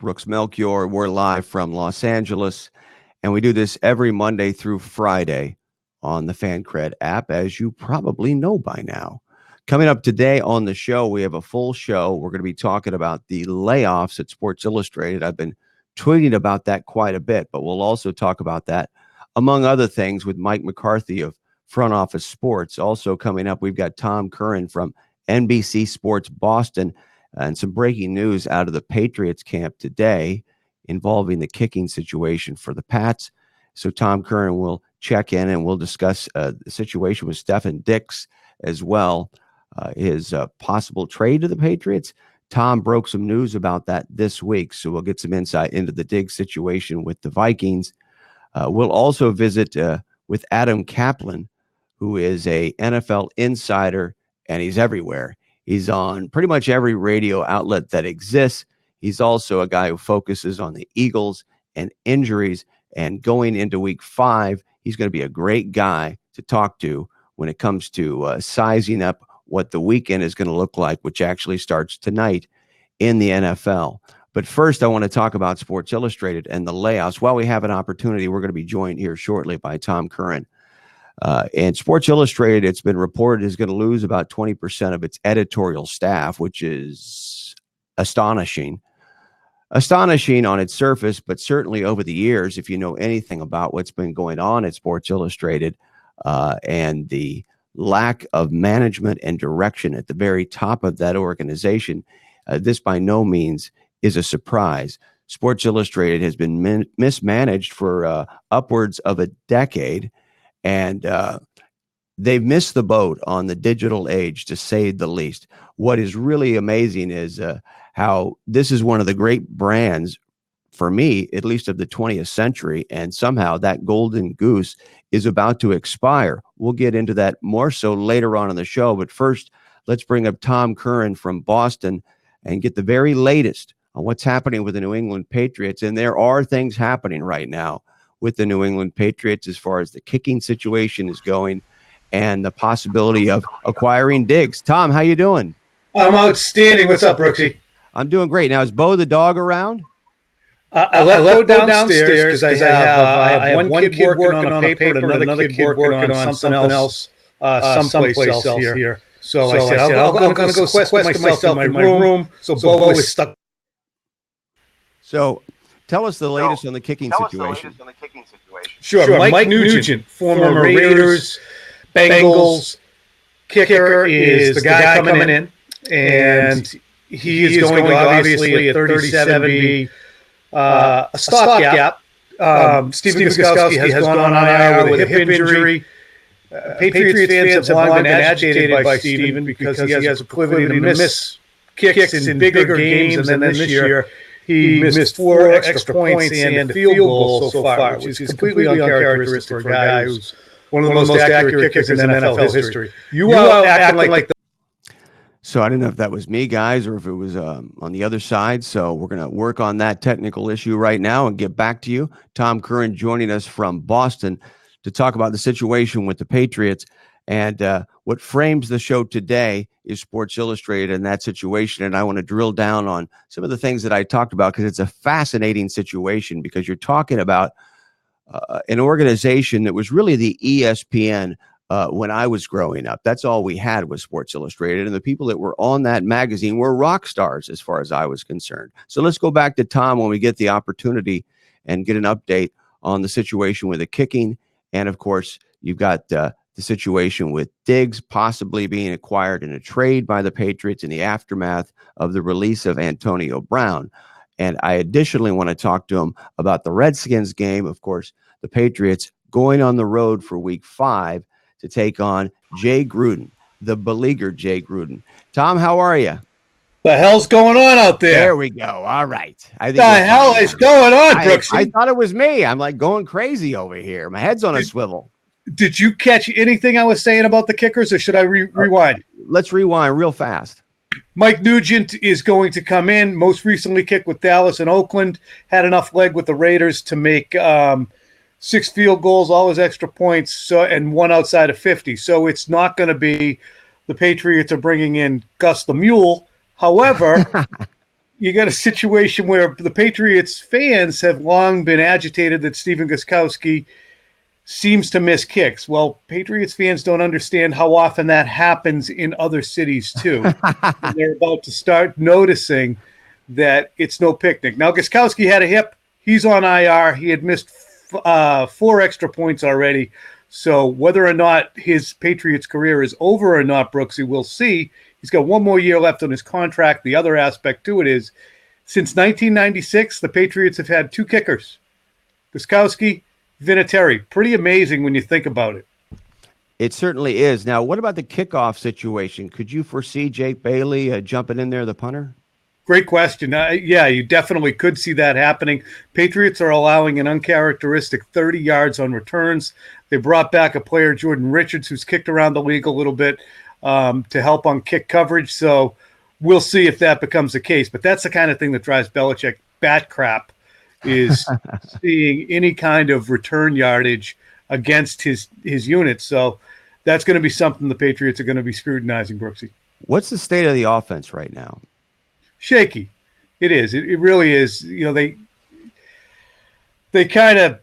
Brooks Melchior. We're live from Los Angeles, and we do this every Monday through Friday on the Fancred app, as you probably know by now. Coming up today on the show, we have a full show. We're going to be talking about the layoffs at Sports Illustrated. I've been tweeting about that quite a bit, but we'll also talk about that, among other things, with Mike McCarthy of Front Office Sports. Also coming up, we've got Tom Curran from NBC Sports Boston, and some breaking news out of the Patriots camp today involving the kicking situation for the Pats. So Tom Curran will check in, and we'll discuss the situation with Stefan Dix as well, his possible trade to the Patriots. Tom broke some news about that this week, so we'll get some insight into the Diggs situation with the Vikings. We'll also visit with Adam Kaplan, who is a NFL insider, and he's everywhere. He's on pretty much every radio outlet that exists. He's also a guy who focuses on the Eagles and injuries. And going into week 5, he's going to be a great guy to talk to when it comes to sizing up what the weekend is going to look like, which actually starts tonight in the NFL. But first, I want to talk about Sports Illustrated and the layoffs. While we have an opportunity, we're going to be joined here shortly by Tom Curran. And Sports Illustrated, it's been reported, is going to lose about 20% of its editorial staff, which is astonishing. Astonishing on its surface, but certainly over the years, if you know anything about what's been going on at Sports Illustrated and the lack of management and direction at the very top of that organization, this by no means is a surprise. Sports Illustrated has been mismanaged for upwards of a decade. And they've missed the boat on the digital age, to say the least. What is really amazing is how this is one of the great brands, for me, at least of the 20th century, and somehow that golden goose is about to expire. We'll get into that more so later on in the show. But first, let's bring up Tom Curran from Boston and get the very latest on what's happening with the New England Patriots. And there are things happening right now with the New England Patriots as far as the kicking situation is going and the possibility of acquiring Diggs. Tom, how you doing? I'm outstanding. What's up, Brooksy? I'm doing great. Now, is Bo the dog around? I left Bo downstairs because I have one kid working on a paper and another kid working on something else someplace else here. So I said, I'm going to go sequester myself in my room. So Bo is stuck. So tell us the latest on the kicking situation. Sure. Mike Nugent, former Raiders, Bengals kicker, is the guy coming in, and he is going to obviously at 37 be a stopgap. Stephen Gostkowski has gone on IR with a hip injury. Patriots fans have long been agitated by Stephen because he has a proclivity to miss kicks in bigger games, and then this year he missed 4 extra points and a field goal so far, which is completely uncharacteristic for a guy who's one of the most accurate kickers in NFL history. You are acting like the... So I didn't know if that was me, guys, or if it was on the other side. So we're going to work on that technical issue right now and get back to you. Tom Curran joining us from Boston to talk about the situation with the Patriots. And what frames the show today is Sports Illustrated and that situation. And I want to drill down on some of the things that I talked about, because it's a fascinating situation, because you're talking about an organization that was really the ESPN when I was growing up. That's all we had was Sports Illustrated. And the people that were on that magazine were rock stars as far as I was concerned. So let's go back to Tom when we get the opportunity and get an update on the situation with the kicking. And of course, you've got the situation with Diggs possibly being acquired in a trade by the Patriots in the aftermath of the release of Antonio Brown. And I additionally want to talk to him about the Redskins game. Of course, the Patriots going on the road for week 5 to take on Jay Gruden, the beleaguered Jay Gruden. Tom, how are you? The hell's going on out there? There we go. All right. The hell is going on, Brooks? I thought it was me. I'm like going crazy over here. My head's on a swivel. Did you catch anything I was saying about the kickers, or should I rewind? Let's rewind real fast. Mike Nugent is going to come in. Most recently kicked with Dallas and Oakland. Had enough leg with the Raiders to make 6 field goals, all his extra points, and 1 outside of 50. So it's not going to be the Patriots are bringing in Gus the Mule. However, you got a situation where the Patriots fans have long been agitated that Stephen Gostkowski seems to miss kicks. Well, Patriots fans don't understand how often that happens in other cities too. And they're about to start noticing that it's no picnic. Now, Gostkowski had a hip. He's on IR. He had missed 4 extra points already. So whether or not his Patriots career is over or not, Brooksy, we'll see. He's got 1 more year left on his contract. The other aspect to it is, since 1996, the Patriots have had 2 kickers, Gostkowski, Vinatieri. Pretty amazing when you think about it. It certainly is. Now, what about the kickoff situation? Could you foresee Jake Bailey jumping in there, the punter? Great question. Yeah, you definitely could see that happening. Patriots are allowing an uncharacteristic 30 yards on returns. They brought back a player, Jordan Richards, who's kicked around the league a little bit to help on kick coverage. So we'll see if that becomes the case. But that's the kind of thing that drives Belichick bat crap, is seeing any kind of return yardage against his units. So that's going to be something the Patriots are going to be scrutinizing, Brooksy. What's the state of the offense right now? Shaky. It is. It really is. You know, they kind of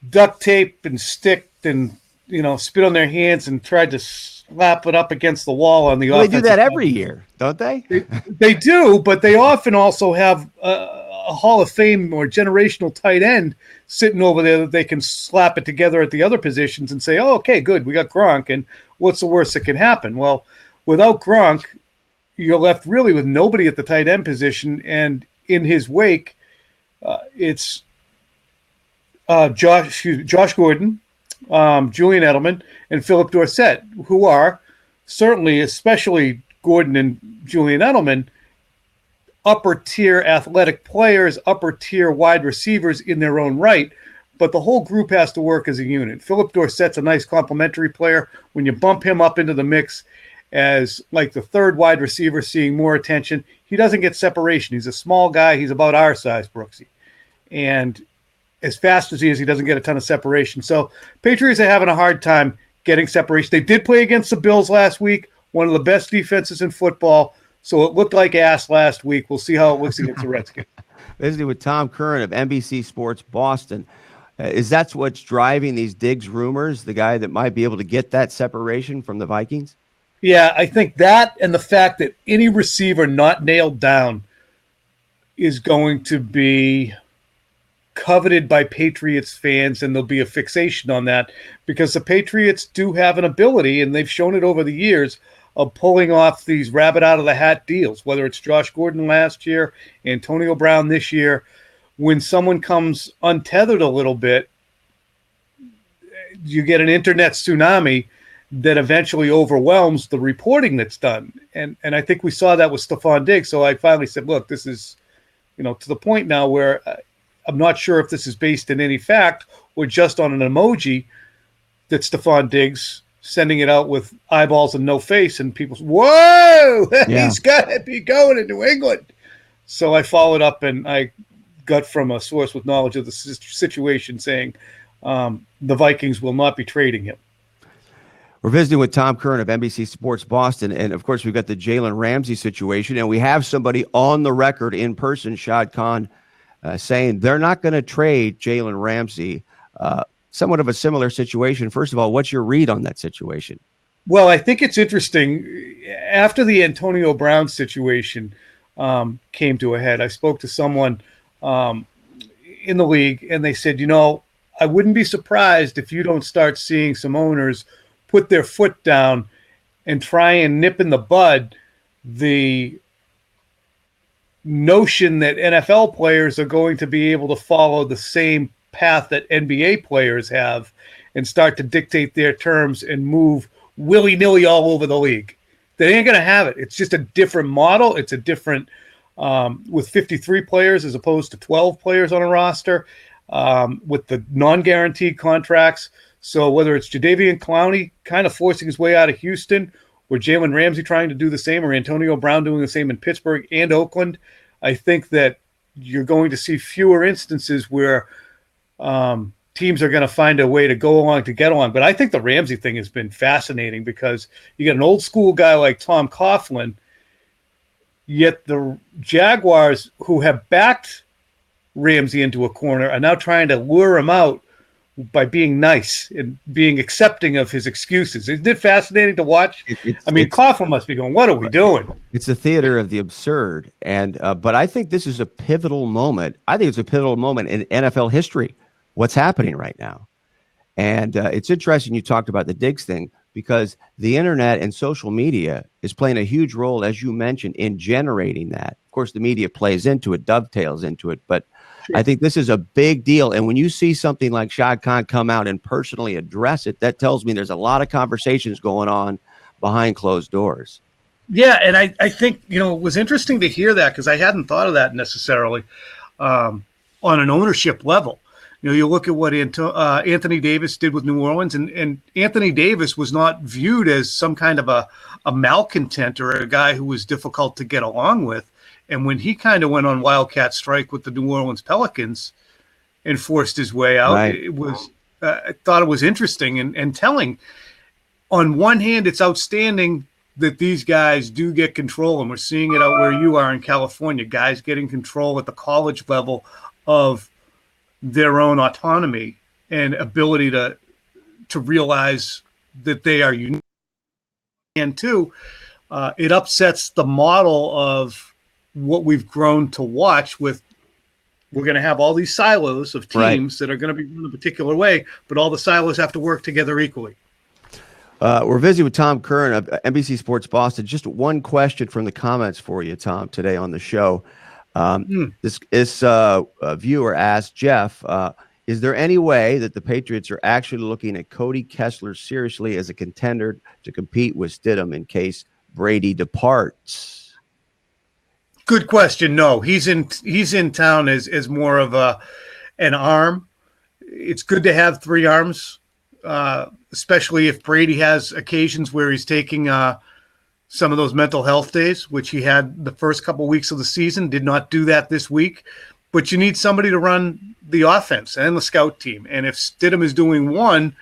duct tape and sticked and, you know, spit on their hands and tried to slap it up against the wall on the offense. They do that every year, don't they? They do, but they often also have a Hall of Fame or generational tight end sitting over there that they can slap it together at the other positions and say, oh, okay, good, we got Gronk, and what's the worst that can happen? Well, without Gronk, you're left really with nobody at the tight end position, and in his wake, it's Josh Gordon, Julian Edelman, and Philip Dorsett, who are certainly, especially Gordon and Julian Edelman, upper-tier athletic players, upper-tier wide receivers in their own right, but the whole group has to work as a unit. Philip Dorsett's a nice complementary player. When you bump him up into the mix as like the third wide receiver, seeing more attention, he doesn't get separation. He's a small guy. He's about our size, Brooksy. And as fast as he is, he doesn't get a ton of separation. So Patriots are having a hard time getting separation. They did play against the Bills last week, one of the best defenses in football. So it looked like ass last week. We'll see how it looks against the Redskins. Visiting with Tom Curran of NBC Sports Boston. Is that what's driving these Diggs rumors, the guy that might be able to get that separation from the Vikings? Yeah, I think that, and the fact that any receiver not nailed down is going to be coveted by Patriots fans, and there'll be a fixation on that because the Patriots do have an ability, and they've shown it over the years, of pulling off these rabbit-out-of-the-hat deals, whether it's Josh Gordon last year, Antonio Brown this year. When someone comes untethered a little bit, you get an internet tsunami that eventually overwhelms the reporting that's done. And I think we saw that with Stephon Diggs. So I finally said, look, this is, you know, to the point now where I'm not sure if this is based in any fact or just on an emoji that Stephon Diggs sending it out with eyeballs and no face, and people say, whoa, yeah. He's got to be going to New England. So I followed up, and I got from a source with knowledge of the situation saying the Vikings will not be trading him. We're visiting with Tom Curran of NBC Sports Boston, and of course we've got the Jalen Ramsey situation, and we have somebody on the record in person, Shad Khan, saying they're not going to trade Jalen Ramsey. Somewhat of a similar situation. First of all, what's your read on that situation? Well, I think it's interesting. After the Antonio Brown situation came to a head, I spoke to someone in the league, and they said, you know, I wouldn't be surprised if you don't start seeing some owners put their foot down and try and nip in the bud the notion that NFL players are going to be able to follow the same path that NBA players have and start to dictate their terms and move willy-nilly all over the league. They ain't going to have it. It's just a different model. It's a different with 53 players as opposed to 12 players on a roster with the non-guaranteed contracts. So whether it's Jadeveon Clowney kind of forcing his way out of Houston or Jalen Ramsey trying to do the same or Antonio Brown doing the same in Pittsburgh and Oakland, I think that you're going to see fewer instances where teams are going to find a way to go along to get along. But I think the Ramsey thing has been fascinating because you get an old school guy like Tom Coughlin Yet the Jaguars, who have backed Ramsey into a corner, are now trying to lure him out by being nice and being accepting of his excuses. Isn't it fascinating to watch? Coughlin must be going, what are we doing? It's a theater of the absurd. And but I think this is a pivotal moment. I think it's a pivotal moment in NFL history, what's happening right now. And it's interesting you talked about the Diggs thing, because the internet and social media is playing a huge role, as you mentioned, in generating that. Of course, the media plays into it, dovetails into it, but I think this is a big deal. And when you see something like Shad Khan come out and personally address it, that tells me there's a lot of conversations going on behind closed doors. Yeah, and I think, it was interesting to hear that, because I hadn't thought of that necessarily on an ownership level. You look at what Anthony Davis did with New Orleans, and Anthony Davis was not viewed as some kind of a malcontent or a guy who was difficult to get along with. And when he kind of went on wildcat strike with the New Orleans Pelicans and forced his way out, right, it was I thought it was interesting and telling. On one hand, it's outstanding that these guys do get control, and we're seeing it out where you are in California, guys getting control at the college level of their own autonomy and ability to realize that they are unique. And two, it upsets the model of what we've grown to watch with. We're going to have all these silos of teams that are going to be run a particular way, but all the silos have to work together equally. We're visiting with Tom Curran of NBC Sports Boston. Just one question from the comments for you, Tom, today on the show. This viewer asked Jeff, is there any way that the Patriots are actually looking at Cody Kessler seriously as a contender to compete with Stidham in case Brady departs? Good question. No, he's in town as more of an arm. It's good to have three arms, especially if Brady has occasions where he's taking some of those mental health days, which he had the first couple of weeks of the season. Did not do that this week. But you need somebody to run the offense and the scout team. And if Stidham is doing one,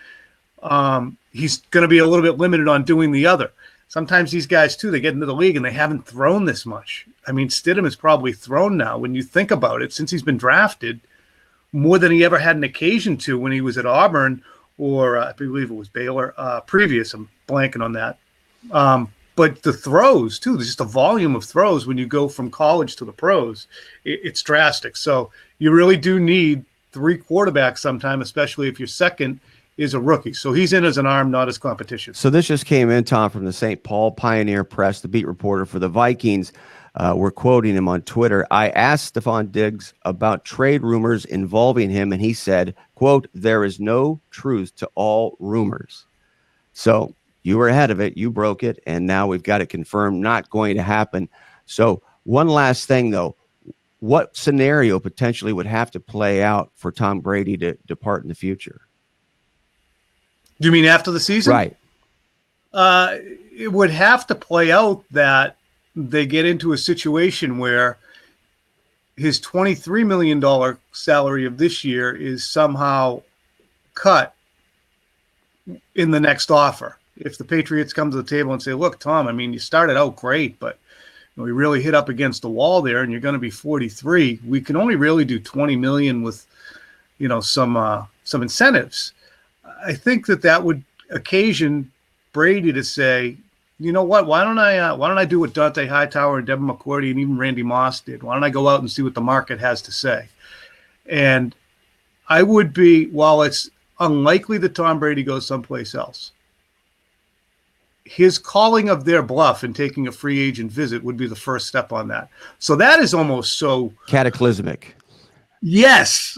he's going to be a little bit limited on doing the other. Sometimes these guys, too, they get into the league and they haven't thrown this much. Stidham has probably thrown now, when you think about it, since he's been drafted, more than he ever had an occasion to when he was at Auburn or I believe it was Baylor previous. I'm blanking on that. But the throws, too, just the volume of throws when you go from college to the pros, it's drastic. So you really do need three quarterbacks sometime, especially if your second is a rookie. So he's in as an arm, not as competition. So this just came in, Tom, from the St. Paul Pioneer Press, the beat reporter for the Vikings. We're quoting him on Twitter. I asked Stephon Diggs about trade rumors involving him, and he said, quote, "There is no truth to all rumors." So you were ahead of it. You broke it, and now we've got it confirmed. Not going to happen. So one last thing, though. What scenario potentially would have to play out for Tom Brady to depart in the future? Do you mean after the season? Right. It would have to play out that they get into a situation where his $23 million salary of this year is somehow cut in the next offer. If the Patriots come to the table and say, look, Tom, you started out great, but we really hit up against the wall there and you're going to be 43. We can only really do 20 million with, some incentives. I think that would occasion Brady to say, you know what, why don't I do what Dante Hightower and Devin McCourty and even Randy Moss did? Why don't I go out and see what the market has to say? And I would be, while it's unlikely that Tom Brady goes someplace else, his calling of their bluff and taking a free agent visit would be the first step on that. So that is almost so cataclysmic. Yes.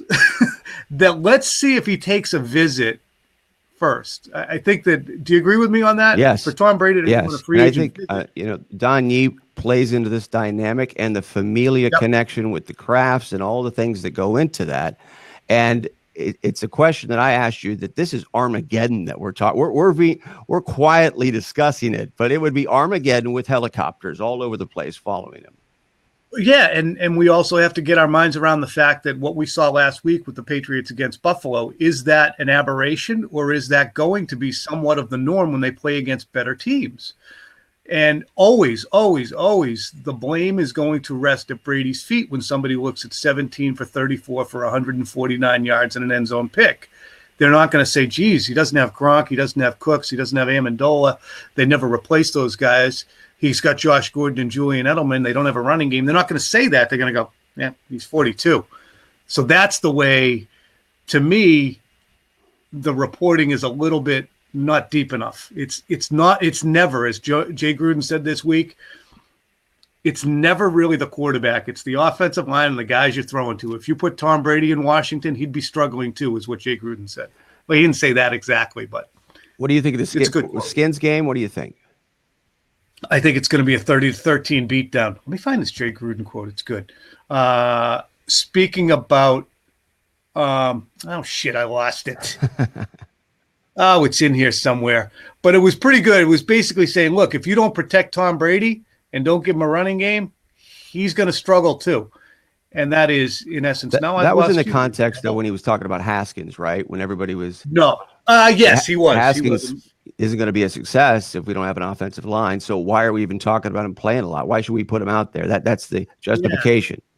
That let's see if he takes a visit first. I think that, do you agree with me on that? Yes. For Tom Brady to go on a free agent visit. I think, Don Yee plays into this dynamic and the familia connection with the crafts and all the things that go into that. And it's a question that I asked you, that this is Armageddon that we're talking. We're quietly discussing it, but it would be Armageddon with helicopters all over the place following him. Yeah, and we also have to get our minds around the fact that what we saw last week with the Patriots against Buffalo, is that an aberration, or is that going to be somewhat of the norm when they play against better teams? And always, always, always, the blame is going to rest at Brady's feet when somebody looks at 17 for 34 for 149 yards and an end zone pick. They're not going to say, geez, he doesn't have Gronk, he doesn't have Cooks, he doesn't have Amendola. They never replaced those guys. He's got Josh Gordon and Julian Edelman. They don't have a running game. They're not going to say that. They're going to go, yeah, he's 42. So that's the way, to me, the reporting is a little bit not deep enough. It's never, as Jay Gruden said this week, it's never really the quarterback. It's the offensive line and the guys you're throwing to. If you put Tom Brady in Washington, he'd be struggling too, is what Jay Gruden said. Well, he didn't say that exactly, but what do you think of the Skins game? What do you think? I think it's going to be a 30-13 beatdown. Let me find this Jay Gruden quote. It's good. Speaking about, oh shit, I lost it. Oh, it's in here somewhere. But it was pretty good. It was basically saying, look, if you don't protect Tom Brady and don't give him a running game, he's going to struggle too. And that is, in essence, that was in the context, though, when he was talking about Haskins, right? When everybody was. No. Yes, he was. Haskins isn't going to be a success if we don't have an offensive line. So why are we even talking about him playing a lot? Why should we put him out there? That's the justification. Yeah.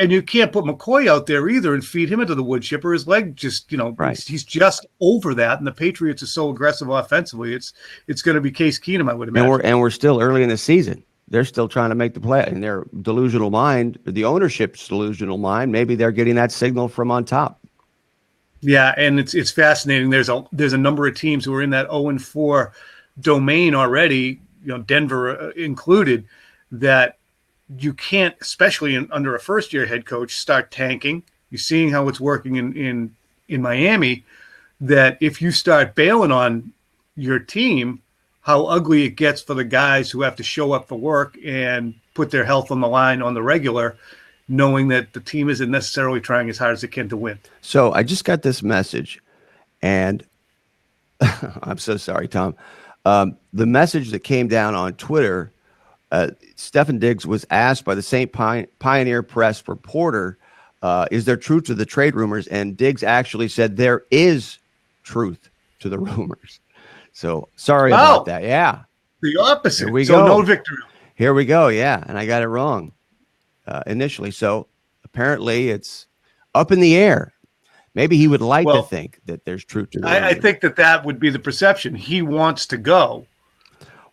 And you can't put McCoy out there either and feed him into the wood chipper. His leg just, right. He's just over that. And the Patriots are so aggressive offensively. It's going to be Case Keenum, I would imagine. And we're still early in the season. They're still trying to make the play in their delusional mind, the ownership's delusional mind. Maybe they're getting that signal from on top. Yeah, and it's fascinating. There's a number of teams who are in that 0-4 domain already, Denver included, that you can't, especially under a first-year head coach, start tanking. You're seeing how it's working in Miami, that if you start bailing on your team, how ugly it gets for the guys who have to show up for work and put their health on the line on the regular, knowing that the team isn't necessarily trying as hard as it can to win. So I just got this message, and I'm so sorry, Tom. The message that came down on Twitter, Stefan Diggs was asked by the St. Pioneer Press reporter, is there truth to the trade rumors? And Diggs actually said there is truth to the rumors. So sorry about that. Yeah. The opposite. Here we go. No victory. Here we go. Yeah. And I got it wrong initially. So apparently it's up in the air. Maybe he would like to think that there's truth to that. I think that would be the perception. He wants to go.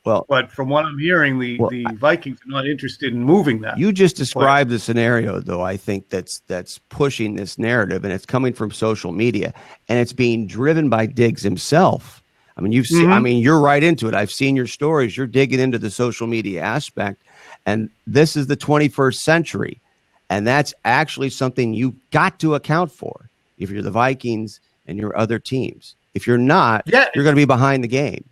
Well, but from what I'm hearing, the Vikings are not interested in moving that. You just described the scenario, though, I think that's pushing this narrative, and it's coming from social media, and it's being driven by Diggs himself. I mean, you've seen, I mean, you're right into it. I've seen your stories. You're digging into the social media aspect, and this is the 21st century, and that's actually something you've got to account for if you're the Vikings and your other teams. If you're not, you're going to be behind the game.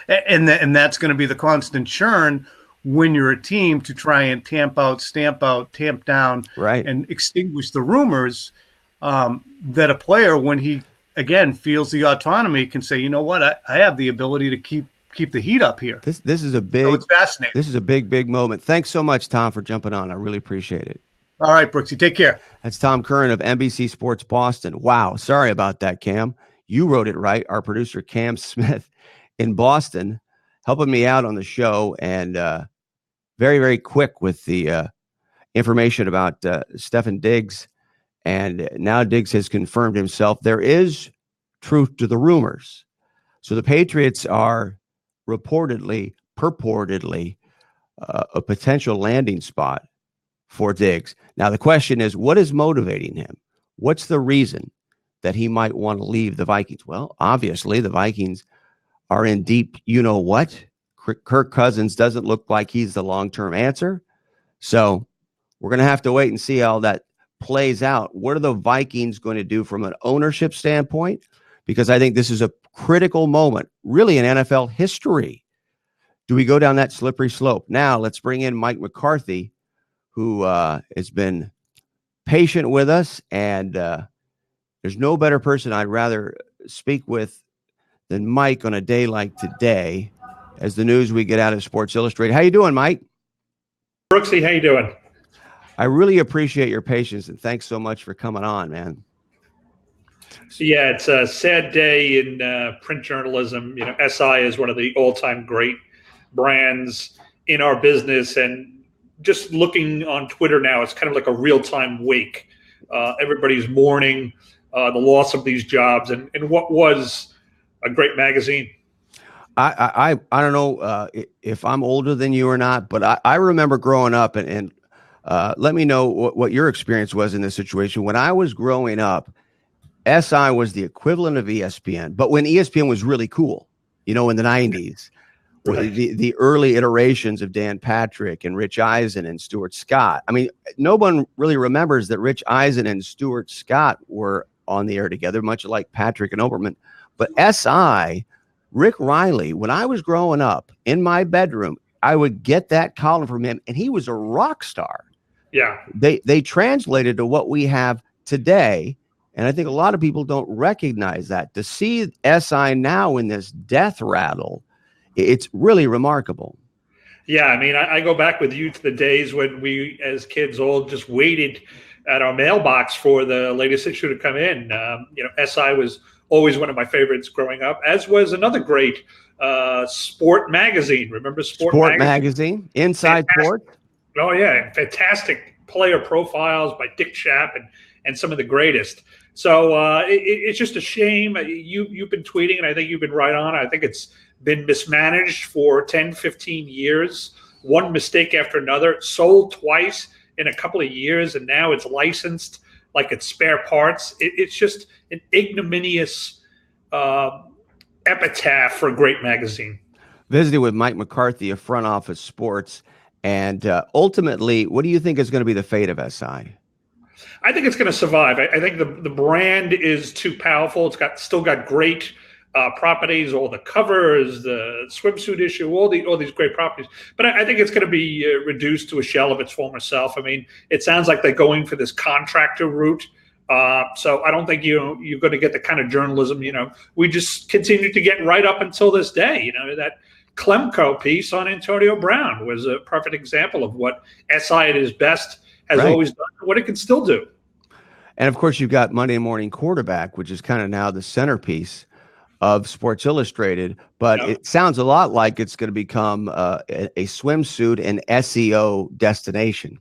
And that's going to be the constant churn when you're a team to try and tamp out, stamp out, tamp down, and extinguish the rumors that a player, when he, again, feels the autonomy, can say, you know what, I have the ability to keep the heat up here. This is a big, it's fascinating. This is a big moment. Thanks so much, Tom, for jumping on. I really appreciate it. All right, Brooksy, take care. That's Tom Curran of NBC Sports Boston. Wow, sorry about that, Cam. You wrote it right. Our producer, Cam Smith, in Boston, helping me out on the show, and very, very quick with the information about Stefan Diggs. And now Diggs has confirmed himself. There is truth to the rumors. So the Patriots are purportedly a potential landing spot for Diggs. Now, the question is, what is motivating him? What's the reason that he might want to leave the Vikings? Well, obviously, the Vikings are in deep, you know what? Kirk Cousins doesn't look like he's the long-term answer. So we're going to have to wait and see how that plays out. What are the Vikings going to do from an ownership standpoint? Because I think this is a critical moment, really, in NFL history. Do we go down that slippery slope? Now, let's bring in Mike McCarthy, who has been patient with us, and there's no better person I'd rather speak with than Mike on a day like today, as the news we get out of Sports Illustrated. How you doing, Mike? Brooksy, how you doing? I really appreciate your patience, and thanks so much for coming on, man. Yeah, it's a sad day in print journalism. You know, SI is one of the all-time great brands in our business. And just looking on Twitter now, it's kind of like a real-time wake. Everybody's mourning the loss of these jobs and what was a great magazine. I don't know if I'm older than you or not, but I remember growing up and let me know what your experience was in this situation. When I was growing up, SI was the equivalent of ESPN, but when ESPN was really cool, in the 90s, Right. the early iterations of Dan Patrick and Rich Eisen and Stuart Scott. I mean, no one really remembers that Rich Eisen and Stuart Scott were on the air together, much like Patrick and Oberman. But SI, Rick Riley, when I was growing up in my bedroom, I would get that column from him, and he was a rock star. Yeah. They translated to what we have today. And I think a lot of people don't recognize that. To see SI now in this death rattle, it's really remarkable. Yeah, I mean, I go back with you to the days when we, as kids, all just waited at our mailbox for the latest issue to come in. SI was always one of my favorites growing up, as was another great sport magazine. Remember Sport magazine? Inside Sport? Oh, yeah. Fantastic player profiles by Dick Schaap and some of the greatest. So it's just a shame. You've been tweeting, and I think you've been right on. I think it's been mismanaged for 10, 15 years, one mistake after another, sold twice in a couple of years, and now it's licensed like it's spare parts. It's just an ignominious epitaph for a great magazine. Visiting with Mike McCarthy of Front Office Sports, and ultimately, what do you think is going to be the fate of SI? I think it's going to survive. I think the brand is too powerful. It's still got great properties, all the covers, the swimsuit issue, all these great properties. But I think it's going to be reduced to a shell of its former self. I mean, it sounds like they're going for this contractor route. So I don't think you're going to get the kind of journalism. We just continue to get right up until this day. That Klemko piece on Antonio Brown was a perfect example of what SI at its best has always done, what it can still do. And of course, you've got Monday Morning Quarterback, which is kind of now the centerpiece of Sports Illustrated, but it sounds a lot like it's going to become a swimsuit and SEO destination.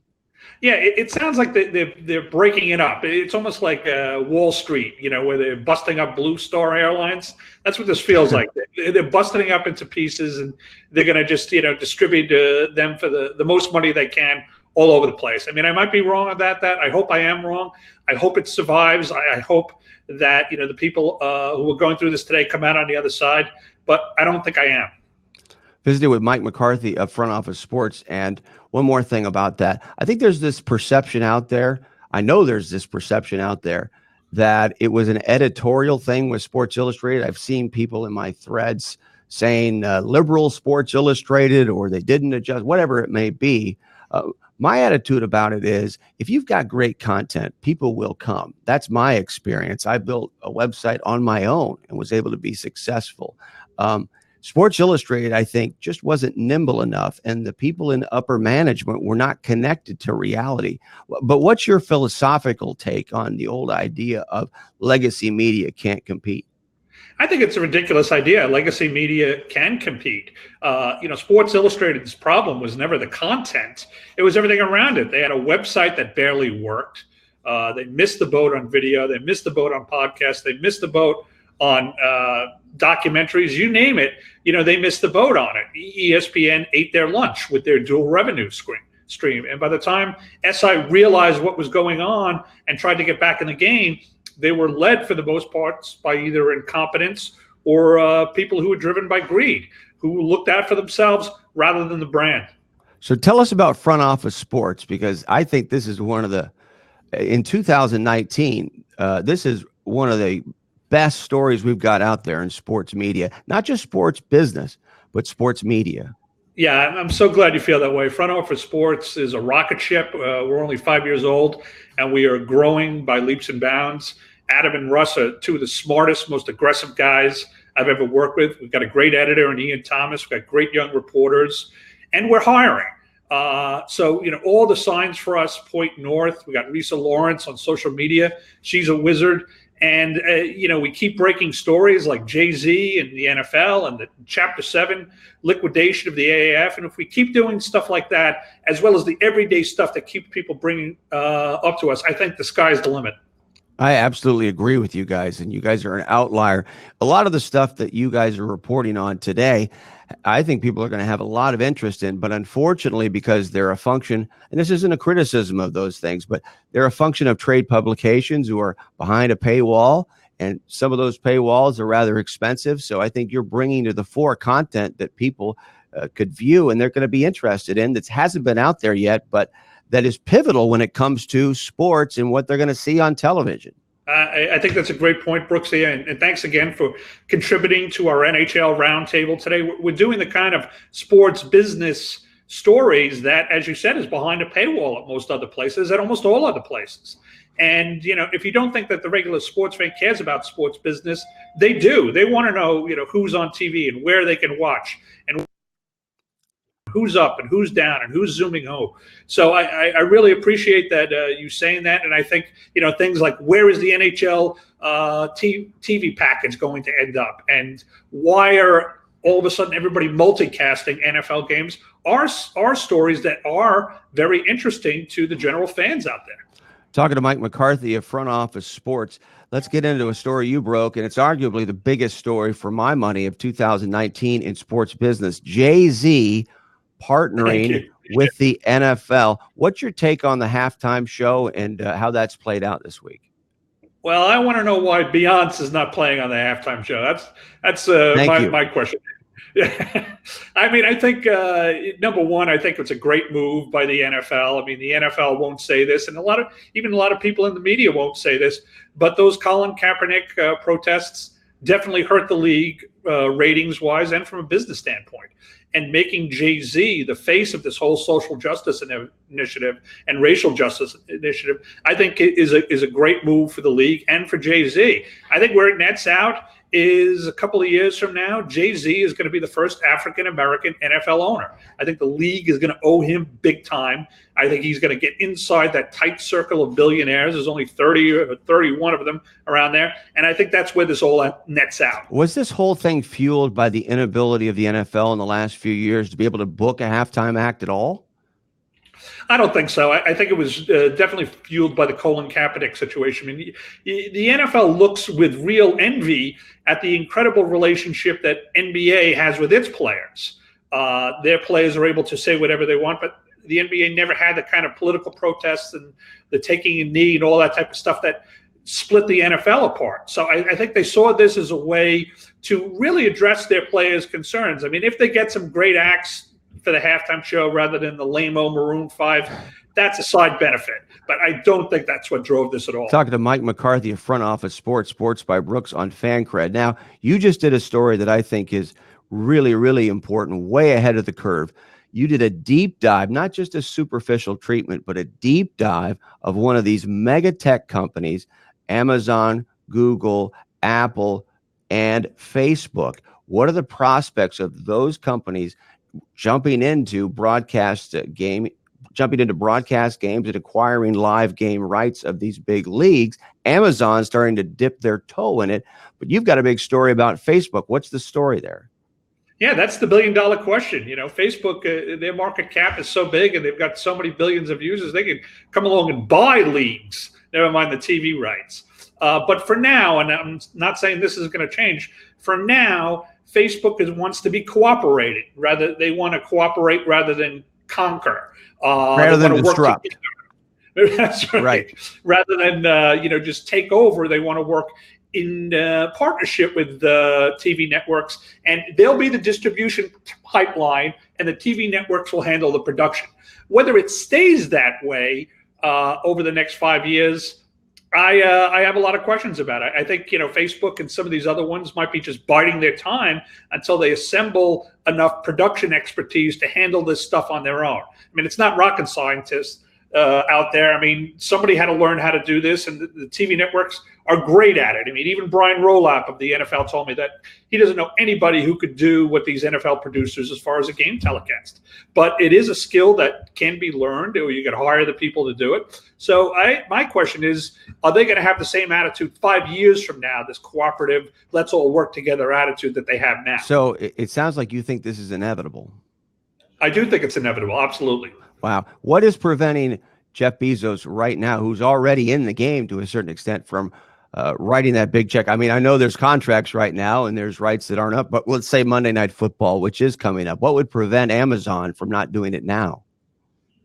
Yeah, it sounds like they're breaking it up. It's almost like Wall Street, where they're busting up Blue Star Airlines. That's what this feels like. They're busting it up into pieces, and they're going to just distribute them for the most money they can all over the place. I mean, I might be wrong about that. I hope I am wrong. I hope it survives. I hope that the people who are going through this today come out on the other side, but I don't think I am. Visited with Mike McCarthy of Front Office Sports, and one more thing about that. I think there's this perception out there. I know there's this perception out there that it was an editorial thing with Sports Illustrated. I've seen people in my threads saying liberal Sports Illustrated, or they didn't adjust, whatever it may be. My attitude about it is, if you've got great content, people will come. That's my experience. I built a website on my own and was able to be successful. Sports Illustrated, I think, just wasn't nimble enough, and the people in upper management were not connected to reality. But what's your philosophical take on the old idea of legacy media can't compete? I think it's a ridiculous idea. Legacy media can compete. Sports Illustrated's problem was never the content. It was everything around it. They had a website that barely worked. They missed the boat on video. They missed the boat on podcasts. They missed the boat on documentaries. You name it, they missed the boat on it. ESPN ate their lunch with their dual revenue stream. And by the time SI realized what was going on and tried to get back in the game, they were led for the most parts by either incompetence or people who were driven by greed, who looked out for themselves rather than the brand. So tell us about Front Office Sports, because I think this is in 2019, this is one of the best stories we've got out there in sports media, not just sports business, but sports media. Yeah, I'm so glad you feel that way. Front Office Sports is a rocket ship. We're only 5 years old, and we are growing by leaps and bounds. Adam and Russ are two of the smartest, most aggressive guys I've ever worked with. We've got a great editor in Ian Thomas. We've got great young reporters, and we're hiring. So all the signs for us point north. We got Lisa Lawrence on social media. She's a wizard. And, we keep breaking stories like Jay-Z and the NFL and the Chapter 7 liquidation of the AAF. And if we keep doing stuff like that, as well as the everyday stuff that keeps people bringing up to us, I think the sky's the limit. I absolutely agree with you guys, and you guys are an outlier. A lot of the stuff that you guys are reporting on today, I think people are going to have a lot of interest in, but unfortunately, because they're a function, and this isn't a criticism of those things, but they're a function of trade publications who are behind a paywall, and some of those paywalls are rather expensive. So I think you're bringing to the fore content that people could view and they're going to be interested in that hasn't been out there yet, but that is pivotal when it comes to sports and what they're going to see on television. I think that's a great point, Brooksy, and thanks again for contributing to our NHL roundtable today. We're doing the kind of sports business stories that, as you said, is behind a paywall at most other places, at almost all other places. And, if you don't think that the regular sports fan cares about sports business, they do. They want to know, who's on TV and where they can watch and who's up and who's down and who's zooming home. So I really appreciate that you saying that. And I think, things like where is the NHL TV package going to end up? And why are all of a sudden everybody multicasting NFL games are stories that are very interesting to the general fans out there. Talking to Mike McCarthy of Front Office Sports, let's get into a story you broke, and it's arguably the biggest story for my money of 2019 in sports business. Jay-Z partnering with the NFL. What's your take on the halftime show and how that's played out this week? Well, I want to know why Beyonce is not playing on the halftime show. That's my question. I mean, I think number one, I think it's a great move by the NFL. I mean, the NFL won't say this, and a lot of people in the media won't say this, but those Colin Kaepernick protests definitely hurt the league ratings wise and from a business standpoint. And making Jay-Z the face of this whole social justice initiative and racial justice initiative, I think is a great move for the league and for Jay-Z. I think where it nets out is a couple of years from now, Jay-Z is going to be the first African-American NFL owner. I think the league is going to owe him big time. I think he's going to get inside that tight circle of billionaires. There's only 30 or 31 of them around there. And I think that's where this all nets out. Was this whole thing fueled by the inability of the NFL in the last few years to be able to book a halftime act at all? I don't think so. I think it was definitely fueled by the Colin Kaepernick situation. I mean, the NFL looks with real envy at the incredible relationship that NBA has with its players. Their players are able to say whatever they want, but the NBA never had the kind of political protests and the taking a knee and all that type of stuff that split the NFL apart. So I think they saw this as a way to really address their players' concerns. I mean, if they get some great acts for the halftime show rather than the lame-o Maroon 5, that's a side benefit. But I don't think that's what drove this at all. Talking to Mike McCarthy of Front Office Sports, Sports by Brooks on Fancred. Now, you just did a story that I think is really, really important, way ahead of the curve. You did a deep dive, not just a superficial treatment, but a deep dive of one of these mega tech companies, Amazon, Google, Apple, and Facebook. What are the prospects of those companies jumping into broadcast games and acquiring live game rights of these big leagues? Amazon's starting to dip their toe in it, but you've got a big story about Facebook. What's the story there? Yeah, that's the billion-dollar question. Facebook, their market cap is so big and they've got so many billions of users, they can come along and buy leagues, never mind the TV rights. But for now, and I'm not saying this is going to change, for now, Facebook wants to be cooperating. They want to cooperate rather than conquer. Rather than disrupt. That's right. Rather than just take over, they want to work in partnership with the TV networks, and they'll be the distribution pipeline, and the TV networks will handle the production. Whether it stays that way over the next 5 years, I have a lot of questions about it. I think, Facebook and some of these other ones might be just biding their time until they assemble enough production expertise to handle this stuff on their own. I mean, it's not rocket science out there. I mean, somebody had to learn how to do this, and the TV networks are great at it. I mean, even Brian Rolap of the NFL told me that he doesn't know anybody who could do what these NFL producers as far as a game telecast. But it is a skill that can be learned, or you can hire the people to do it. So my question is, are they going to have the same attitude 5 years from now, this cooperative, let's all work together attitude that they have now? So it sounds like you think this is inevitable. I do think it's inevitable. Absolutely. Wow. What is preventing Jeff Bezos right now, who's already in the game to a certain extent, from writing that big check? I mean, I know there's contracts right now and there's rights that aren't up, but let's say Monday Night Football, which is coming up. What would prevent Amazon from not doing it now?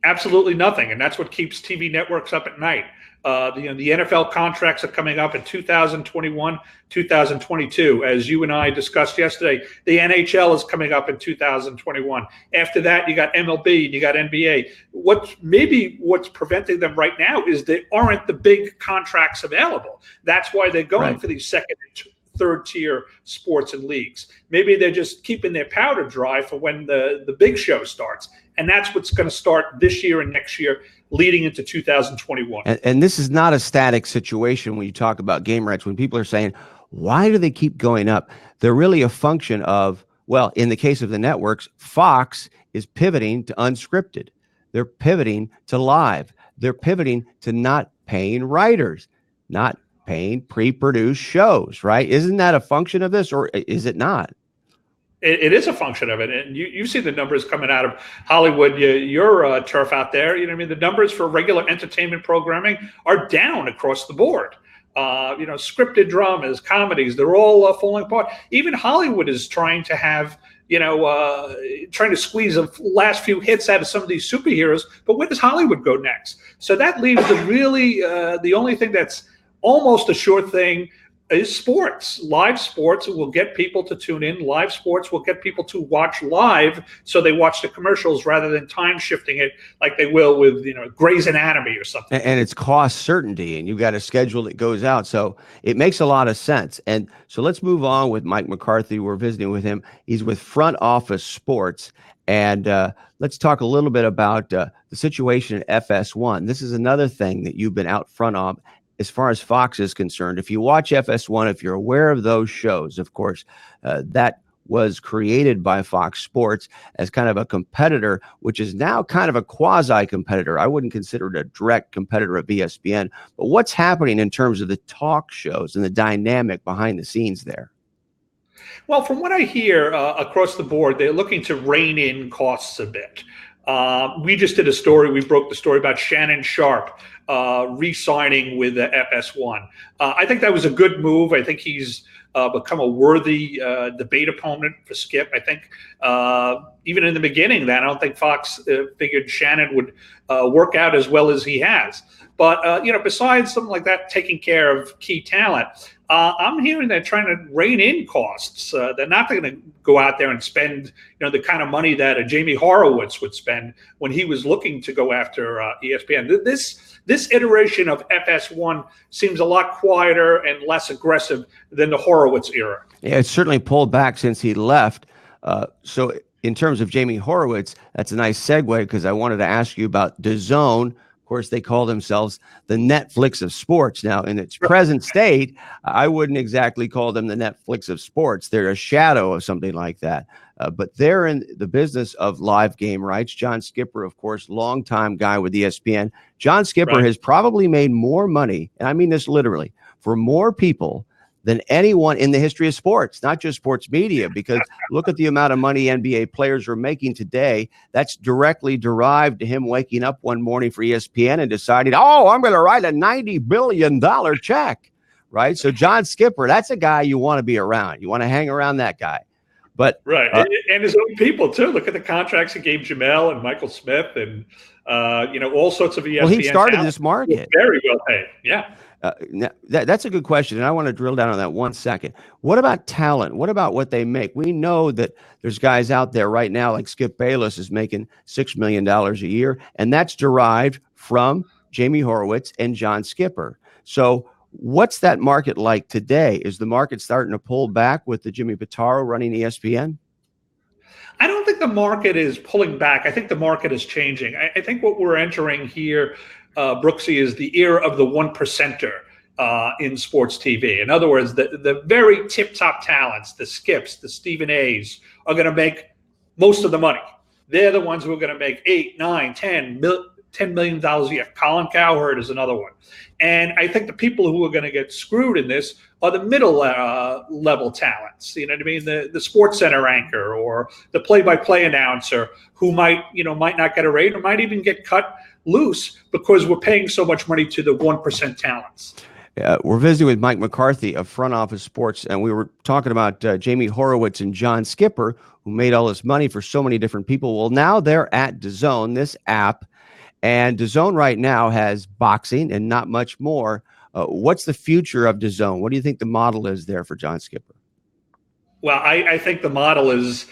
Absolutely nothing. And that's what keeps TV networks up at night. The NFL contracts are coming up in 2021, 2022. As you and I discussed yesterday, the NHL is coming up in 2021. After that, you got MLB and you got NBA. What's preventing them right now is there aren't the big contracts available. That's why they're going for these second and third tier sports and leagues. Maybe they're just keeping their powder dry for when the big show starts. And that's what's going to start this year and next year, leading into 2021. And this is not a static situation when you talk about game rights. When people are saying, why do they keep going up? They're really a function of, well, in the case of the networks, Fox is pivoting to unscripted. They're pivoting to live. They're pivoting to not paying writers, not paying pre-produced shows, right? Isn't that a function of this, or is it not? It is a function of it. And you see the numbers coming out of Hollywood. Your turf out there. You know what I mean? The numbers for regular entertainment programming are down across the board. Scripted dramas, comedies, they're all falling apart. Even Hollywood is trying to have, trying to squeeze the last few hits out of some of these superheroes. But where does Hollywood go next? So that leaves the only thing that's almost a sure thing is sports. Live sports will get people to tune in. Live sports will get people to watch live, so they watch the commercials rather than time shifting it like they will with Grey's Anatomy or something. And it's cost certainty, and you've got a schedule that goes out, so it makes a lot of sense. And so let's move on with Mike McCarthy. We're visiting with him. He's with Front Office Sports, and let's talk a little bit about the situation at FS1. This is another thing that you've been out front of as far as Fox is concerned. If you watch FS1, if you're aware of those shows, of course, that was created by Fox Sports as kind of a competitor, which is now kind of a quasi-competitor. I wouldn't consider it a direct competitor of ESPN. But what's happening in terms of the talk shows and the dynamic behind the scenes there? Well, from what I hear across the board, they're looking to rein in costs a bit. We just did a story. We broke the story about Shannon Sharp re-signing with FS1. I think that was a good move. I think he's become a worthy debate opponent for Skip. I think even in the beginning, I don't think Fox figured Shannon would work out as well as he has. But, besides something like that, taking care of key talent, I'm hearing they're trying to rein in costs. They're not going to go out there and spend, the kind of money that a Jamie Horowitz would spend when he was looking to go after ESPN. This iteration of FS1 seems a lot quieter and less aggressive than the Horowitz era. Yeah, it's certainly pulled back since he left. So in terms of Jamie Horowitz, that's a nice segue, because I wanted to ask you about DAZN. Of course, they call themselves the Netflix of sports. Now, in its present state, I wouldn't exactly call them the Netflix of sports. They're a shadow of something like that. But they're in the business of live game rights. John Skipper, of course, longtime guy with ESPN. John Skipper has probably made more money, and I mean this literally, for more people than anyone in the history of sports, not just sports media, because look at the amount of money NBA players are making today. That's directly derived to him waking up one morning for ESPN and deciding, I'm going to write a $90 billion check, right? So John Skipper, that's a guy you want to be around. You want to hang around that guy. But and his own people, too. Look at the contracts he gave Jamel and Michael Smith and, all sorts of ESPN. Well, he started this market. Very well paid, yeah. That's a good question, and I want to drill down on that 1 second. What about talent? What about what they make? We know that there's guys out there right now like Skip Bayless is making $6 million a year, and that's derived from Jamie Horowitz and John Skipper. So what's that market like today? Is the market starting to pull back with the Jimmy Pitaro running ESPN? I don't think the market is pulling back. I think the market is changing. I think what we're entering here, Brooksy, is the era of the one percenter in sports TV. In other words, the very tip-top talents, the Skips, the Stephen A's, are going to make most of the money. They're the ones who are going to make $8, $9, $10 million a year. Colin Cowherd is another one. And I think the people who are going to get screwed in this are the middle level talents. You know what I mean? The Sports Center anchor or the play-by-play announcer who might not get a rate or might even get cut loose because we're paying so much money to the 1% talents. We're visiting with Mike McCarthy of Front Office Sports, and we were talking about Jamie Horowitz and John Skipper, who made all this money for so many different people. Well, now they're at DAZN, this app, and DAZN right now has boxing and not much more. What's the future of DAZN? What do you think the model is there for John Skipper? Well, I think the model is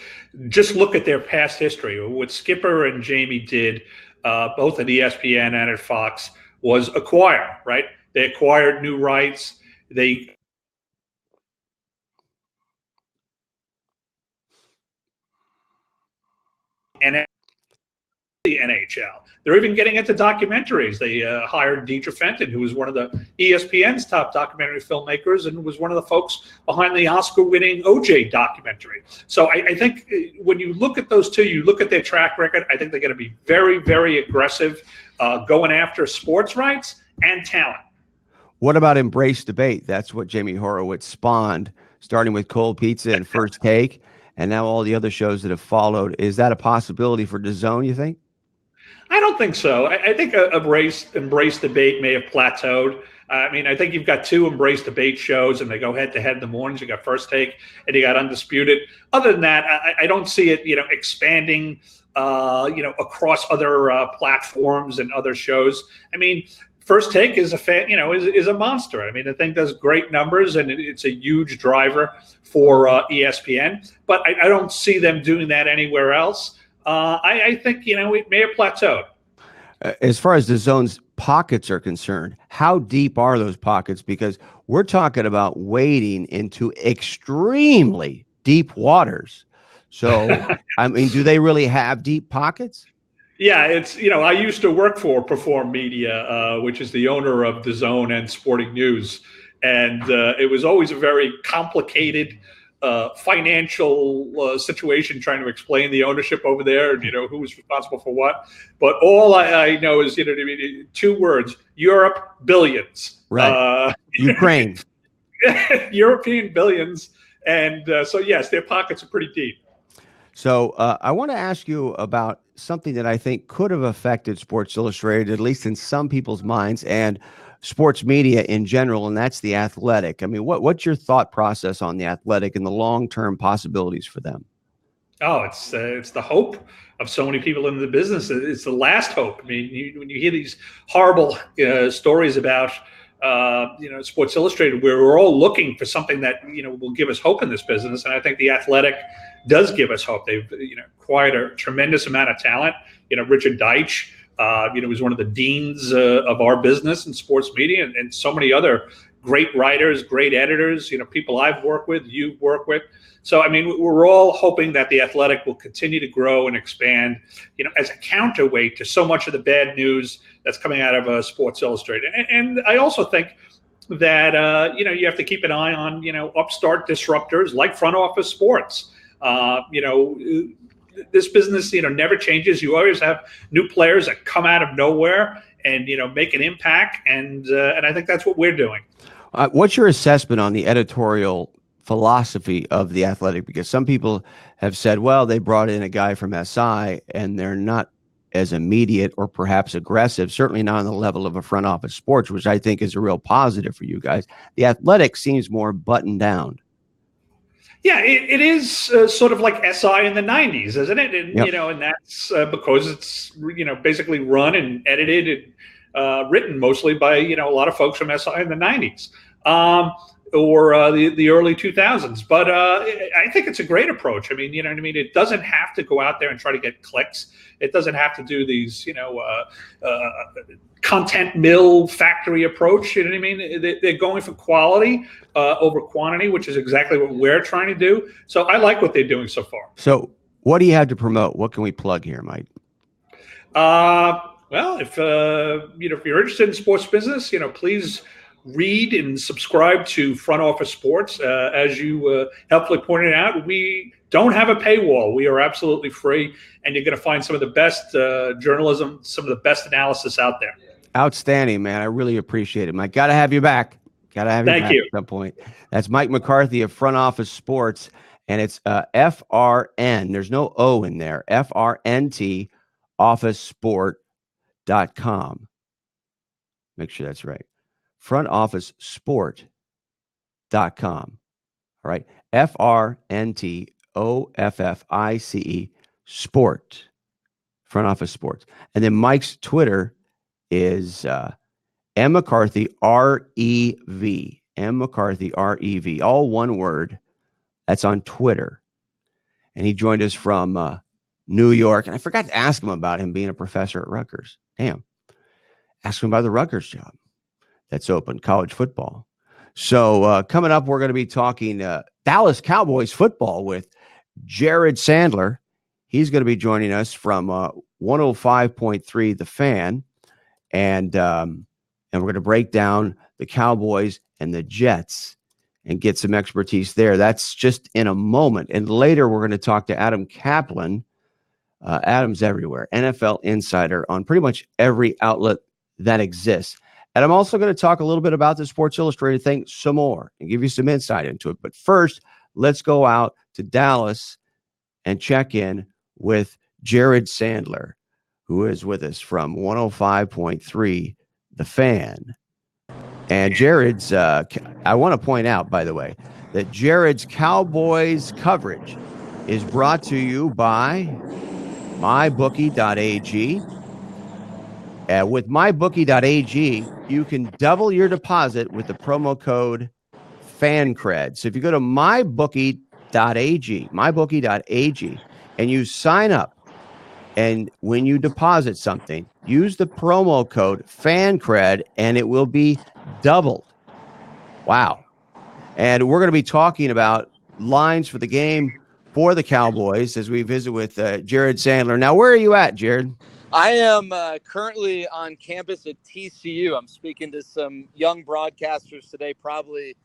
just look at their past history. What Skipper and Jamie did, both at ESPN and at Fox, was acquire, right? They acquired new rights. They and the NHL. They're even getting into documentaries. They hired Deidre Fenton, who was one of the ESPN's top documentary filmmakers and was one of the folks behind the Oscar-winning OJ documentary. So I think when you look at those two, you look at their track record, I think they're going to be very, very aggressive going after sports rights and talent. What about Embrace Debate? That's what Jamie Horowitz spawned, starting with Cold Pizza and First Take, and now all the other shows that have followed. Is that a possibility for DAZN, you think? I don't think so. I think Embrace Debate may have plateaued. I mean, I think you've got two Embrace Debate shows, and they go head-to-head in the mornings. You got First Take, and you got Undisputed. Other than that, I don't see it, expanding, across other platforms and other shows. I mean, First Take is is a monster. I mean, the thing does great numbers, and it's a huge driver for ESPN. But I don't see them doing that anywhere else. I think it may have plateaued. As far as DAZN's pockets are concerned, how deep are those pockets? Because we're talking about wading into extremely deep waters. So, I mean, do they really have deep pockets? Yeah, it's, I used to work for Perform Media, which is the owner of DAZN and Sporting News. And it was always a very complicated financial situation trying to explain the ownership over there and, who was responsible for what. But all I know is, two words: Europe, billions. Right. Ukraine. European billions. And so, yes, their pockets are pretty deep. So I want to ask you about something that I think could have affected Sports Illustrated, at least in some people's minds, and sports media in general, and that's The Athletic. I mean, what's your thought process on The Athletic and the long-term possibilities for them? Oh, it's the hope of so many people in the business. It's the last hope. I mean, when you hear these horrible stories about Sports Illustrated, where we're all looking for something that will give us hope in this business, and I think The Athletic does give us hope. They've acquired a tremendous amount of talent. Richard Deitch, was one of the deans of our business in sports media, and so many other great writers, great editors. People I've worked with, you've worked with. So I mean, we're all hoping that The Athletic will continue to grow and expand, as a counterweight to so much of the bad news that's coming out of Sports Illustrated. And I also think that you have to keep an eye on upstart disruptors like Front Office Sports. This business, never changes. You always have new players that come out of nowhere and make an impact, and I think that's what we're doing. What's your assessment on the editorial philosophy of The Athletic? Because some people have said, well, they brought in a guy from SI and they're not as immediate or perhaps aggressive, certainly not on the level of a Front Office Sports, which I think is a real positive for you guys. The Athletic seems more buttoned down. Yeah, it is sort of like SI in the 90s, isn't it? And, yep. And that's because it's, basically run and edited and written mostly by, a lot of folks from SI in the 90s or the early 2000s. But I think it's a great approach. I mean, you know what I mean? It doesn't have to go out there and try to get clicks. It doesn't have to do these, content mill factory approach. You know what I mean? They're going for quality over quantity, which is exactly what we're trying to do. So I like what they're doing so far. So What do you have to promote? What can we plug here, Mike? Well, if if you're interested in sports business, please read and subscribe to Front Office Sports. As you helpfully pointed out, we don't have a paywall. We are absolutely free, and you're going to find some of the best journalism, some of the best analysis out there. Outstanding, man. I really appreciate it, Mike. Got to have you back. Thank you. At some point. That's Mike McCarthy of Front Office Sports, and it's FRN. There's no O in there. FRNT officesport.com. Make sure that's right. frontofficesport.com. All right. FRNTOFFICE sport. Front Office Sports. And then Mike's Twitter is M McCarthy REV. M McCarthy REV. All one word. That's on Twitter. And he joined us from New York. And I forgot to ask him about him being a professor at Rutgers. Damn. Ask him about the Rutgers job that's open, college football. So coming up, we're going to be talking Dallas Cowboys football with Jared Sandler. He's going to be joining us from 105.3 The Fan. And we're going to break down the Cowboys and the Jets and get some expertise there. That's just in a moment. And later, we're going to talk to Adam Kaplan. Adam's everywhere, NFL insider on pretty much every outlet that exists. And I'm also going to talk a little bit about the Sports Illustrated thing some more and give you some insight into it. But first, let's go out to Dallas and check in with Jared Sandler, who is with us from 105.3 The Fan. And Jared's, I want to point out, by the way, that Jared's Cowboys coverage is brought to you by mybookie.ag. With mybookie.ag, you can double your deposit with the promo code Fancred. So if you go to mybookie.ag, and you sign up, and when you deposit something, use the promo code Fancred, and it will be doubled. Wow. And we're going to be talking about lines for the game for the Cowboys as we visit with Jared Sandler. Now, where are you at, Jared? I am currently on campus at TCU. I'm speaking to some young broadcasters today, probably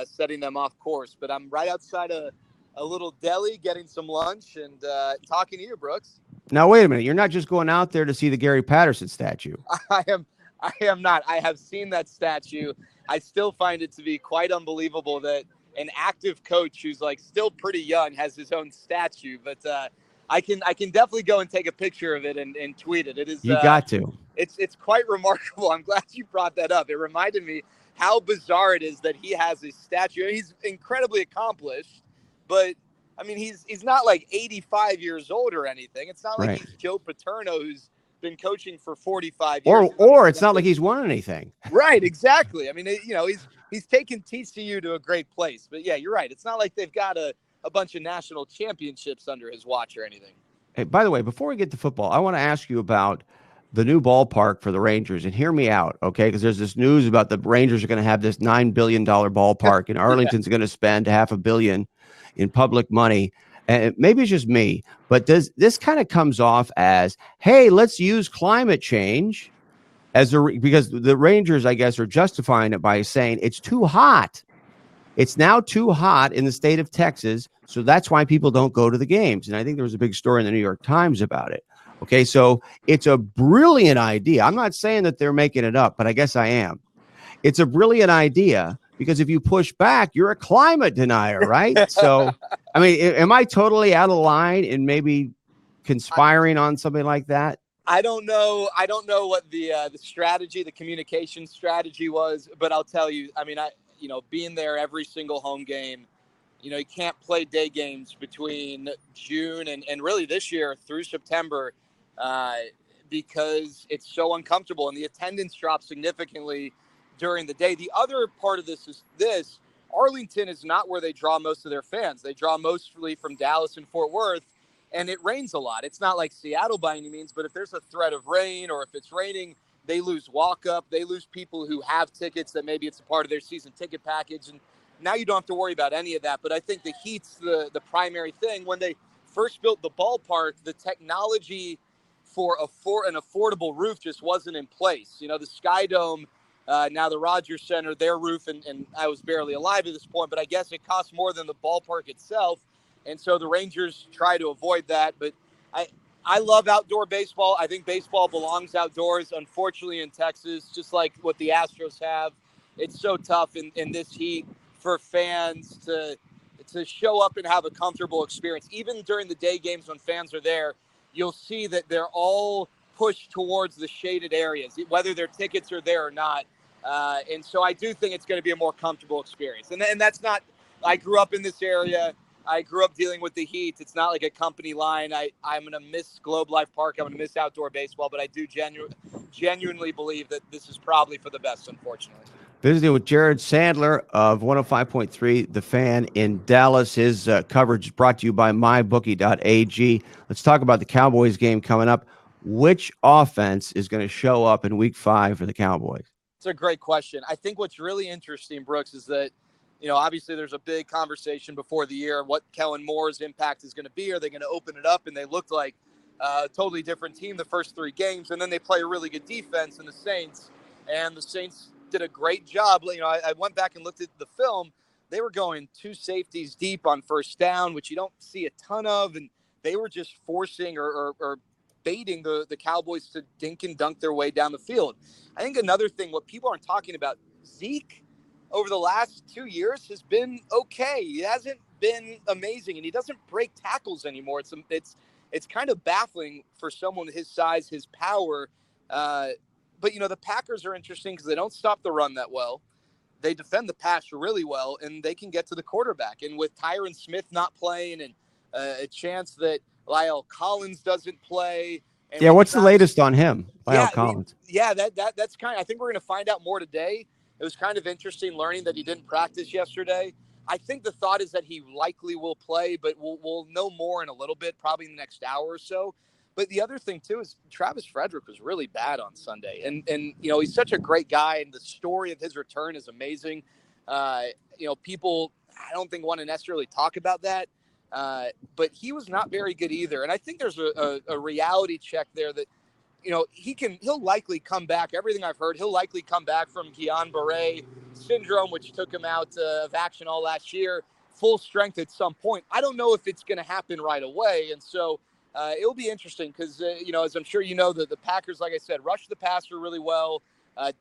setting them off course. But I'm right outside a little deli getting some lunch and talking to you, Brooks. Now, wait a minute. You're not just going out there to see the Gary Patterson statue. I am not. I have seen that statue. I still find it to be quite unbelievable that an active coach who's like still pretty young has his own statue. But I can definitely go and take a picture of it and tweet it. It is. You got to. It's quite remarkable. I'm glad you brought that up. It reminded me how bizarre it is that he has a statue. He's incredibly accomplished, but I mean, he's not like 85 years old or anything. It's not like he's Joe Paterno who's been coaching for 45 years. Or it's not like he's won anything. Right, exactly. I mean, he's taken TCU to a great place. But yeah, you're right. It's not like they've got a bunch of national championships under his watch or anything. Hey, by the way, before we get to football, I want to ask you about the new ballpark for the Rangers. And hear me out, okay? Because there's this news about the Rangers are going to have this $9 billion ballpark, and Arlington's going to spend $500 million in public money. And maybe it's just me, but this kind of comes off as, hey, let's use climate change because the Rangers, I guess, are justifying it by saying it's too hot. It's now too hot in the state of Texas, so that's why people don't go to the games. And I think there was a big story in the New York Times about it. Okay, so it's a brilliant idea. I'm not saying that they're making it up, but I guess I am. It's a brilliant idea because if you push back, you're a climate denier, right? So, I mean, am I totally out of line in maybe conspiring on something like that? I don't know. I don't know what the strategy, the communication strategy was, but I'll tell you. I mean, being there every single home game, you can't play day games between June and really this year through September because it's so uncomfortable and the attendance drops significantly during the day. The other part of this is Arlington is not where they draw most of their fans. They draw mostly from Dallas and Fort Worth, and it rains a lot. It's not like Seattle by any means, but if there's a threat of rain or if it's raining, they lose walk-up. They lose people who have tickets that maybe it's a part of their season ticket package. And now you don't have to worry about any of that. But I think the heat's the primary thing. When they first built the ballpark, the technology for an affordable roof just wasn't in place. You know, the Sky Dome, now the Rogers Center, their roof, and I was barely alive at this point, but I guess it costs more than the ballpark itself. And so the Rangers try to avoid that. But I love outdoor baseball. I think baseball belongs outdoors. Unfortunately, in Texas, just like what the Astros have, it's so tough in this heat for fans to show up and have a comfortable experience. Even during the day games when fans are there, you'll see that they're all pushed towards the shaded areas, whether their tickets are there or not. And so I do think it's going to be a more comfortable experience. And that's not – I grew up in this area. I grew up dealing with the heat. It's not like a company line. I'm going to miss Globe Life Park. I'm going to miss outdoor baseball. But I do genuinely believe that this is probably for the best, unfortunately. Visiting with Jared Sandler of 105.3 The Fan in Dallas. His coverage is brought to you by mybookie.ag. Let's talk about the Cowboys game coming up. Which offense is going to show up in Week 5 for the Cowboys? It's a great question. I think what's really interesting, Brooks, is that, you know, obviously there's a big conversation before the year what Kellen Moore's impact is going to be. Are they going to open it up? And they looked like a totally different team the first 3 games, and then they play a really good defense in the Saints, and the Saints did a great job. You know, I went back and looked at the film. They were going 2 safeties deep on first down, which you don't see a ton of, and they were just forcing or baiting the Cowboys to dink and dunk their way down the field. I think another thing, what people aren't talking about, Zeke over the last 2 years has been okay. He hasn't been amazing, and he doesn't break tackles anymore. It's kind of baffling for someone his size, his power. But, you know, the Packers are interesting because they don't stop the run that well. They defend the pass really well, and they can get to the quarterback. And with Tyron Smith not playing and a chance that Lyle Collins doesn't play. And yeah, what's the latest on him, Lyle Collins? That's kind of – I think we're going to find out more today. It was kind of interesting learning that he didn't practice yesterday. I think the thought is that he likely will play, but we'll know more in a little bit, probably in the next hour or so. But the other thing, too, is Travis Frederick was really bad on Sunday. And you know, he's such a great guy, and the story of his return is amazing. You know, people, I don't think, want to necessarily talk about that. But he was not very good either. And I think there's a reality check there that, you know, he'll likely come back. Everything I've heard, he'll likely come back from Guillain-Barré syndrome, which took him out of action all last year, full strength at some point. I don't know if it's going to happen right away. And so it'll be interesting because, you know, as I'm sure you know, the Packers, like I said, rushed the passer really well.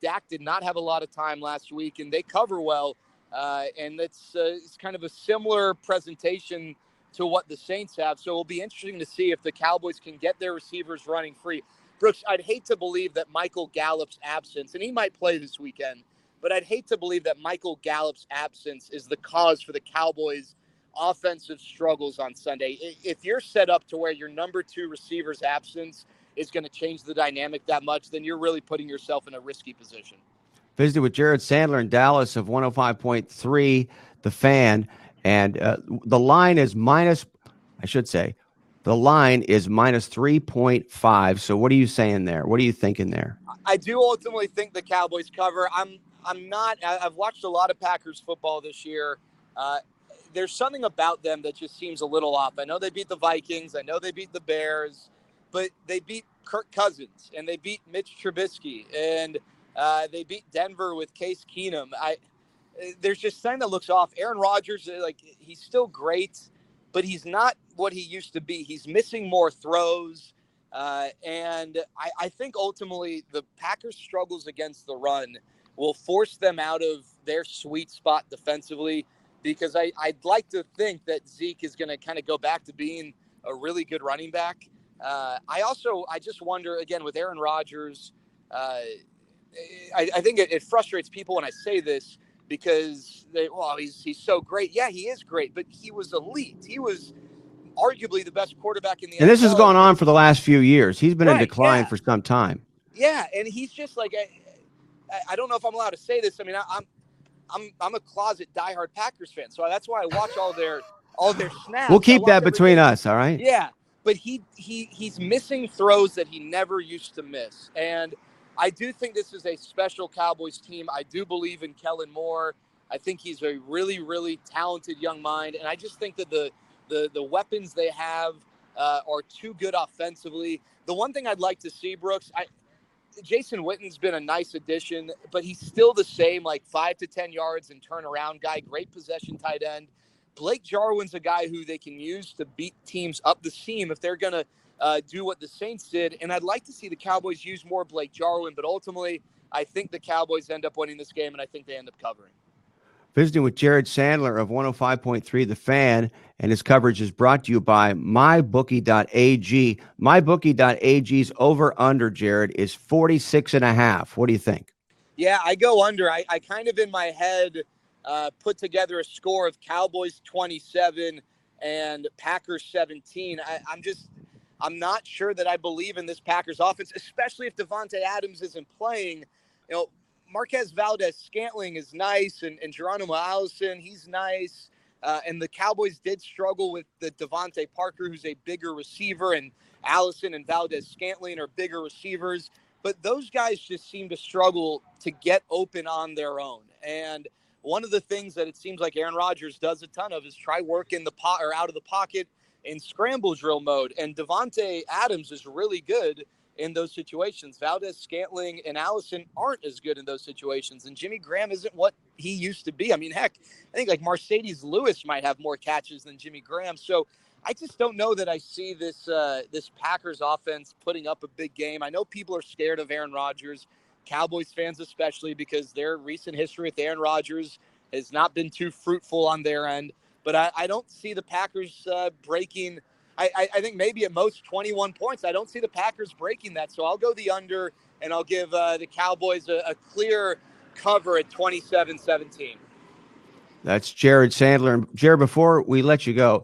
Dak did not have a lot of time last week, and they cover well. And it's kind of a similar presentation to what the Saints have. So it'll be interesting to see if the Cowboys can get their receivers running free. Brooks, I'd hate to believe that Michael Gallup's absence, and he might play this weekend, but I'd hate to believe that Michael Gallup's absence is the cause for the Cowboys' offensive struggles on Sunday. If you're set up to where your number 2 receiver's absence is going to change the dynamic that much, then you're really putting yourself in a risky position. Visited with Jared Sandler in Dallas of 105.3 The Fan, and the line is minus 3.5. So what are you saying there? What are you thinking there? I do ultimately think the Cowboys cover. I've watched a lot of Packers football this year. There's something about them that just seems a little off. I know they beat the Vikings. I know they beat the Bears, but they beat Kirk Cousins and they beat Mitch Trubisky and they beat Denver with Case Keenum. There's just something that looks off. Aaron Rodgers, like, he's still great, but he's not what he used to be. He's missing more throws. And I think ultimately the Packers' struggles against the run will force them out of their sweet spot defensively, because I'd like to think that Zeke is going to kind of go back to being a really good running back. I just wonder, again, with Aaron Rodgers, I think it frustrates people when I say this, because he's so great. Yeah, he is great, but he was elite. He was arguably the best quarterback in the NFL. And this has gone on for the last few years. He's been in decline for some time. Yeah, and he's just like, I don't know if I'm allowed to say this. I mean, I'm a closet diehard Packers fan, so that's why I watch all their snaps. We'll keep that between us, all right? Yeah, but he's missing throws that he never used to miss, and I do think this is a special Cowboys team. I do believe in Kellen Moore. I think he's a really, really talented young mind, and I just think that the The weapons they have are too good offensively. The one thing I'd like to see, Brooks, Jason Witten's been a nice addition, but he's still the same, like 5 to 10 yards and turnaround guy, great possession tight end. Blake Jarwin's a guy who they can use to beat teams up the seam if they're going to do what the Saints did. And I'd like to see the Cowboys use more Blake Jarwin, but ultimately I think the Cowboys end up winning this game, and I think they end up covering. Visiting with Jared Sandler of 105.3 The Fan, and his coverage is brought to you by MyBookie.ag. MyBookie.ag's over-under, Jared, is 46.5. What do you think? Yeah, I go under. I kind of in my head put together a score of Cowboys 27 and Packers 17. I'm not sure that I believe in this Packers offense, especially if Devontae Adams isn't playing. You know, Marquez Valdez-Scantling is nice, and Geronimo Allison, he's nice. And the Cowboys did struggle with the Devontae Parker, who's a bigger receiver, and Allison and Valdez-Scantling are bigger receivers. But those guys just seem to struggle to get open on their own. And one of the things that it seems like Aaron Rodgers does a ton of is try work in the pot or out of the pocket in scramble drill mode. And Devontae Adams is really good in those situations. Valdez-Scantling and Allison aren't as good in those situations. And Jimmy Graham isn't what he used to be. I mean, heck, I think like Mercedes Lewis might have more catches than Jimmy Graham. So I just don't know that I see this Packers offense putting up a big game. I know people are scared of Aaron Rodgers, Cowboys fans especially, because their recent history with Aaron Rodgers has not been too fruitful on their end. But I don't see the Packers breaking. I think maybe at most 21 points. I don't see the Packers breaking that. So I'll go the under, and I'll give the Cowboys a clear cover at 27-17. That's Jared Sandler. And Jared, before we let you go,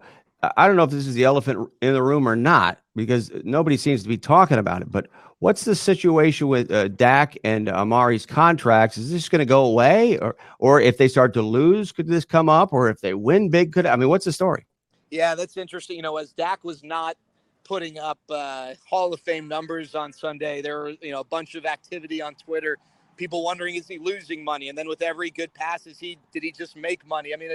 I don't know if this is the elephant in the room or not, because nobody seems to be talking about it, but what's the situation with Dak and Amari's contracts? Is this going to go away? Or if they start to lose, could this come up? Or if they win big, what's the story? Yeah, that's interesting. You know, as Dak was not putting up Hall of Fame numbers on Sunday, there were, a bunch of activity on Twitter, people wondering, is he losing money? And then with every good pass, did he just make money? I mean,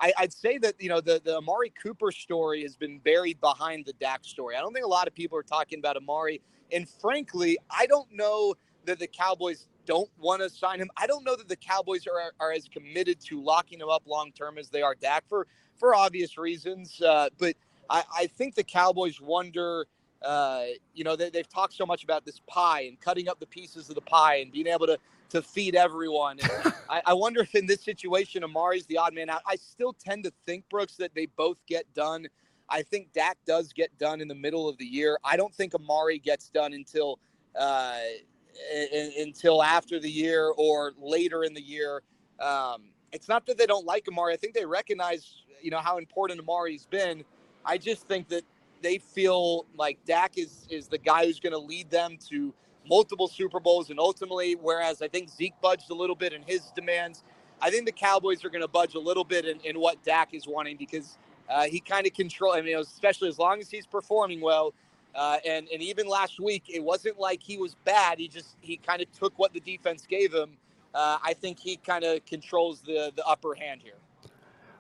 I'd say that, the Amari Cooper story has been buried behind the Dak story. I don't think a lot of people are talking about Amari. And frankly, I don't know that the Cowboys don't want to sign him. I don't know that the Cowboys are as committed to locking him up long-term as they are Dak for obvious reasons. But I think the Cowboys wonder, they've talked so much about this pie and cutting up the pieces of the pie and being able to feed everyone. And I wonder if in this situation, Amari's the odd man out. I still tend to think, Brooks, that they both get done. I think Dak does get done in the middle of the year. I don't think Amari gets done until after the year or later in the year. It's not that they don't like Amari. I think they recognize, how important Amari's been. I just think that they feel like Dak is the guy who's going to lead them to multiple Super Bowls and ultimately, whereas I think Zeke budged a little bit in his demands, I think the Cowboys are going to budge a little bit in what Dak is wanting because he kind of especially as long as he's performing well. And even last week, it wasn't like he was bad. He kind of took what the defense gave him. I think he kind of controls the upper hand here.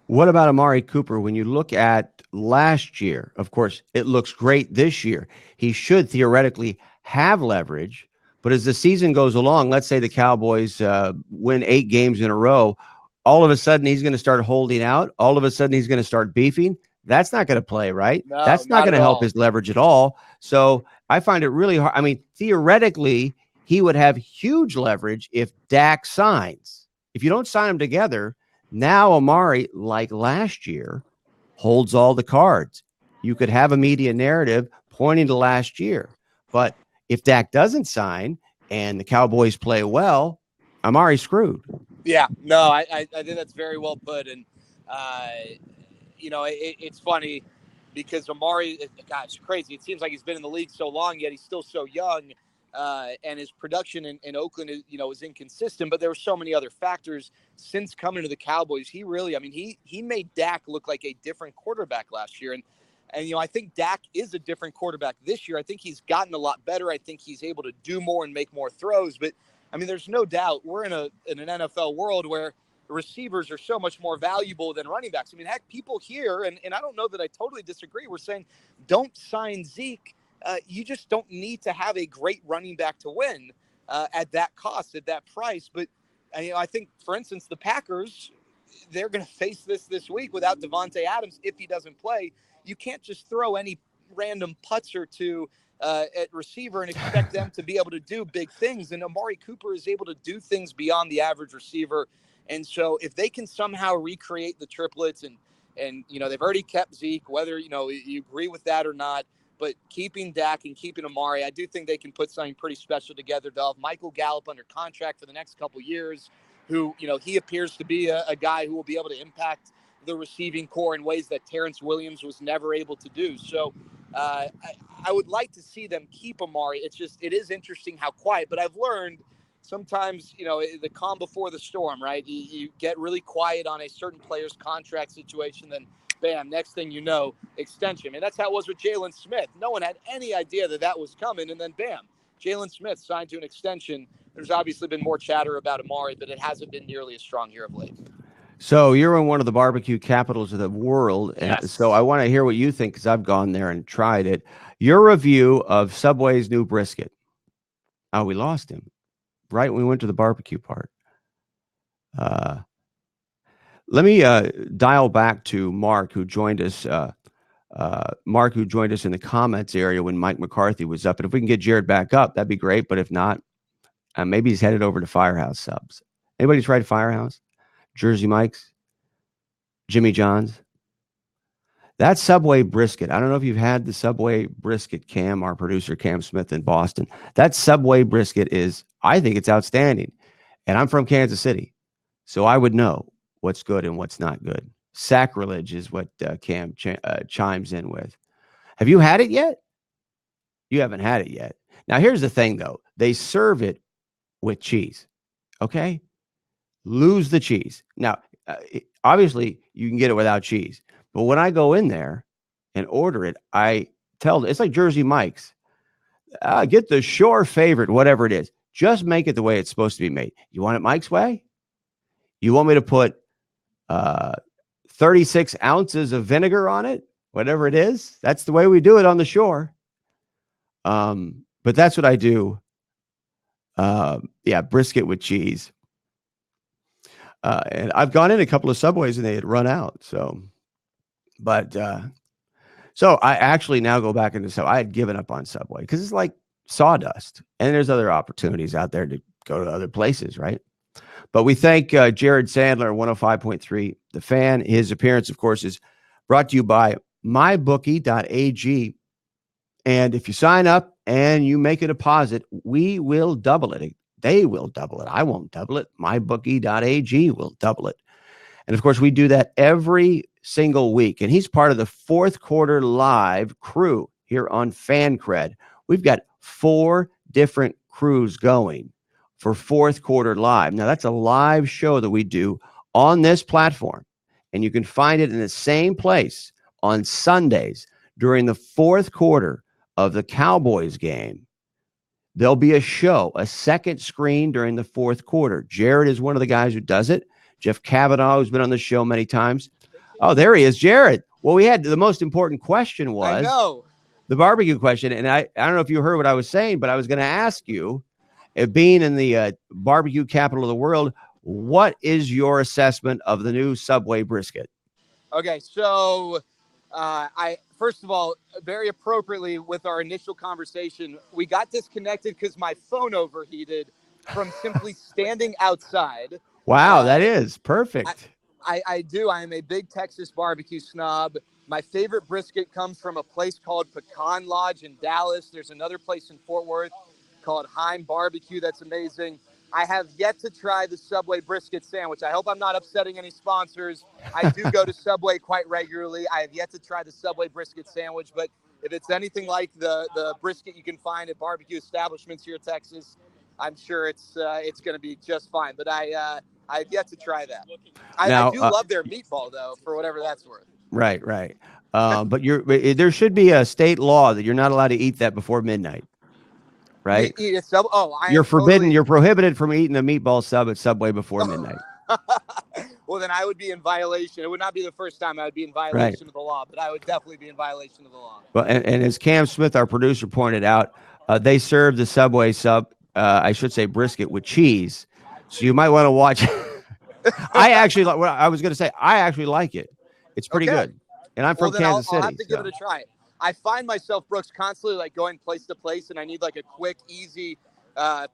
What about Amari Cooper? When you look at last year, of course, it looks great this year. He should theoretically have leverage, but as the season goes along, let's say the Cowboys win 8 games in a row, all of a sudden he's going to start holding out. All of a sudden he's going to start beefing. That's not going to play, right? No, that's not going to help his leverage at all. So I find it really hard. I mean, theoretically, he would have huge leverage if Dak signs. If you don't sign them together, now Amari, like last year, holds all the cards. You could have a media narrative pointing to last year. But if Dak doesn't sign and the Cowboys play well, Amari's screwed. Yeah, no, I think that's very well put. And, it's funny because Amari, it's crazy. It seems like he's been in the league so long, yet he's still so young. And his production in Oakland, is inconsistent, but there were so many other factors since coming to the Cowboys. He really, he made Dak look like a different quarterback last year. And I think Dak is a different quarterback this year. I think he's gotten a lot better. I think he's able to do more and make more throws. But, there's no doubt we're in an NFL world where receivers are so much more valuable than running backs. I mean, heck, people here, and I don't know that I totally disagree, we're saying don't sign Zeke. You just don't need to have a great running back to win at that cost, at that price. But I think, for instance, the Packers, they're going to face this week without Devontae Adams if he doesn't play. You can't just throw any random putzer to at receiver and expect them to be able to do big things. And Amari Cooper is able to do things beyond the average receiver. And so if they can somehow recreate the triplets and they've already kept Zeke, whether, you agree with that or not, but keeping Dak and keeping Amari, I do think they can put something pretty special together. They'll have Michael Gallup under contract for the next couple years, who, he appears to be a guy who will be able to impact the receiving core in ways that Terrence Williams was never able to do. So I would like to see them keep Amari. It is interesting how quiet, but I've learned sometimes, the calm before the storm, right? You get really quiet on a certain player's contract situation, then bam, next thing you know, extension. And that's how it was with Jalen Smith. No one had any idea that was coming, and then bam, Jalen Smith signed to an extension. There's obviously been more chatter about Amari, but it hasn't been nearly as strong here of late. So you're in one of the barbecue capitals of the world. Yes. So I want to hear what you think, because I've gone there and tried it. Your review of Subway's new brisket. Oh, we lost him right when we went to the barbecue part. Let me dial back to Mark, who joined us. Mark, who joined us in the comments area when Mike McCarthy was up. And if we can get Jared back up, that'd be great. But if not, maybe he's headed over to Firehouse Subs. Anybody tried Firehouse? Jersey Mike's, Jimmy John's. That Subway brisket. I don't know if you've had the Subway brisket, Cam, our producer, Cam Smith in Boston. That Subway brisket I think it's outstanding. And I'm from Kansas City, so I would know what's good and what's not good. Sacrilege is what Cam chimes in with. Have you had it yet? You haven't had it yet. Now, here's the thing, though. They serve it with cheese, okay? Lose the cheese. Now, obviously, you can get it without cheese. But when I go in there and order it, I tell them, it's like Jersey Mike's. Get the Shore favorite, whatever it is. Just make it the way it's supposed to be made. You want it Mike's way? You want me to put 36 ounces of vinegar on it? Whatever it is. That's the way we do it on the Shore. But that's what I do. Brisket with cheese. And I've gone in a couple of Subways and they had run out. So I actually now go back into Subway. I had given up on Subway because it's like sawdust, and there's other opportunities out there to go to other places, right? But we thank Jared Sandler, 105.3 The Fan. His appearance, of course, is brought to you by mybookie.ag. And if you sign up and you make a deposit, we will double it. They will double it. I won't double it. Mybookie.ag will double it. And of course, we do that every single week. And he's part of the fourth quarter live crew here on Fancred. We've got 4 different crews going for fourth quarter live. Now, that's a live show that we do on this platform. And you can find it in the same place on Sundays during the fourth quarter of the Cowboys game. There'll be a show, a second screen during the fourth quarter. Jared is one of the guys who does it. Jeff Kavanaugh, who's been on the show many times. Oh, there he is, Jared. Well, we had the most important question was the barbecue question. And I don't know if you heard what I was saying, but I was going to ask you, being in the barbecue capital of the world, what is your assessment of the new Subway brisket? Okay, so first of all, very appropriately with our initial conversation, we got disconnected because my phone overheated from simply standing outside. Wow, that is perfect. I do. I am a big Texas barbecue snob. My favorite brisket comes from a place called Pecan Lodge in Dallas. There's another place in Fort Worth called Heim Barbecue that's amazing. I have yet to try the Subway brisket sandwich. I hope I'm not upsetting any sponsors. I do go to Subway quite regularly. I have yet to try the Subway brisket sandwich, but if it's anything like the brisket you can find at barbecue establishments here in Texas, I'm sure it's going to be just fine. But I've yet to try that. I do love their meatball, though, for whatever that's worth. Right. But there should be a state law that you're not allowed to eat that before midnight. Right? You're forbidden. You're prohibited from eating a meatball sub at Subway before midnight. Well, then I would be in violation. It would not be the first time I would be in violation of the law, but I would definitely be in violation of the law. Well, and as Cam Smith, our producer, pointed out, they serve the Subway sub, I should say brisket with cheese. So you might want to watch. I actually, what I was going to say, I actually like it. It's pretty good. And I'm from Kansas City. I'll have to give it a try. I find myself, Brooks, constantly like going place to place, and I need like a quick, easy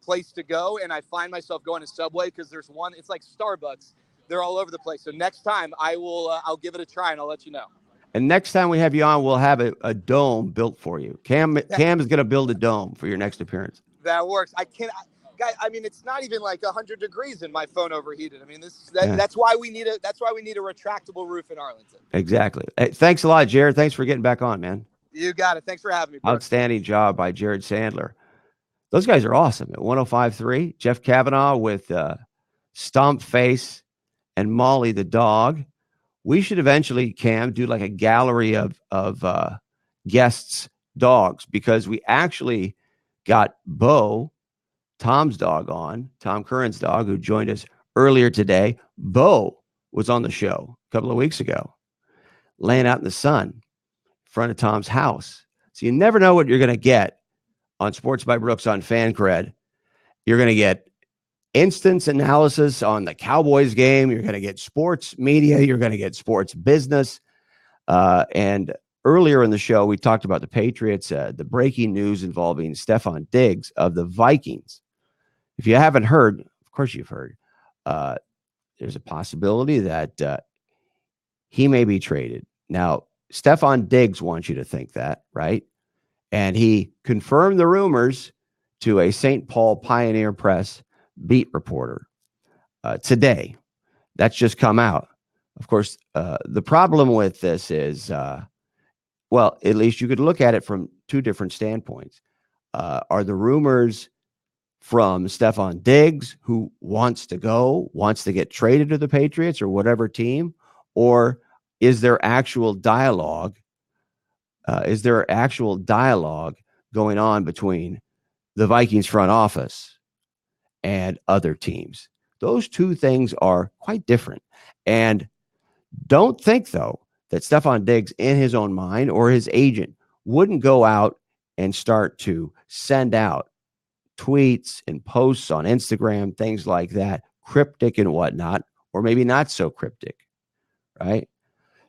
place to go. And I find myself going to Subway because there's one. It's like Starbucks. They're all over the place. So next time I'll give it a try and I'll let you know. And next time we have you on, we'll have a dome built for you. Cam is going to build a dome for your next appearance. That works. I mean, it's not even like 100 degrees and my phone overheated. I mean, that's why we need a retractable roof in Arlington. Exactly. Hey, thanks a lot, Jared. Thanks for getting back on, man. You got it. Thanks for having me, Brooks. Outstanding job by Jared Sandler. Those guys are awesome. At 105.3, Jeff Kavanaugh with Stomp Face and Molly the dog. We should eventually, Cam, do like a gallery of guests' dogs, because we actually got Bo, Tom's dog, on, Tom Curran's dog, who joined us earlier today. Bo was on the show a couple of weeks ago, laying out in the sun in front of Tom's house. So you never know what you're going to get on Sports by Brooks on Fancred. You're going to get instance analysis on the Cowboys game. You're going to get sports media. You're going to get sports business. And earlier in the show, we talked about the Patriots, the breaking news involving Stephon Diggs of the Vikings. If you haven't heard, of course you've heard, there's a possibility that he may be traded. Now, Stephon Diggs wants you to think that, right? And he confirmed the rumors to a St. Paul Pioneer Press beat reporter today. That's just come out. Of course, the problem with this is, well, at least you could look at it from two different standpoints. Are the rumors from Stephon Diggs, who wants to get traded to the Patriots or whatever team, or is there actual dialogue? Is there actual dialogue going on between the Vikings front office and other teams? Those two things are quite different. And don't think, though, that Stephon Diggs, in his own mind, or his agent, wouldn't go out and start to send out tweets and posts on Instagram, things like that, cryptic and whatnot, or maybe not so cryptic, right?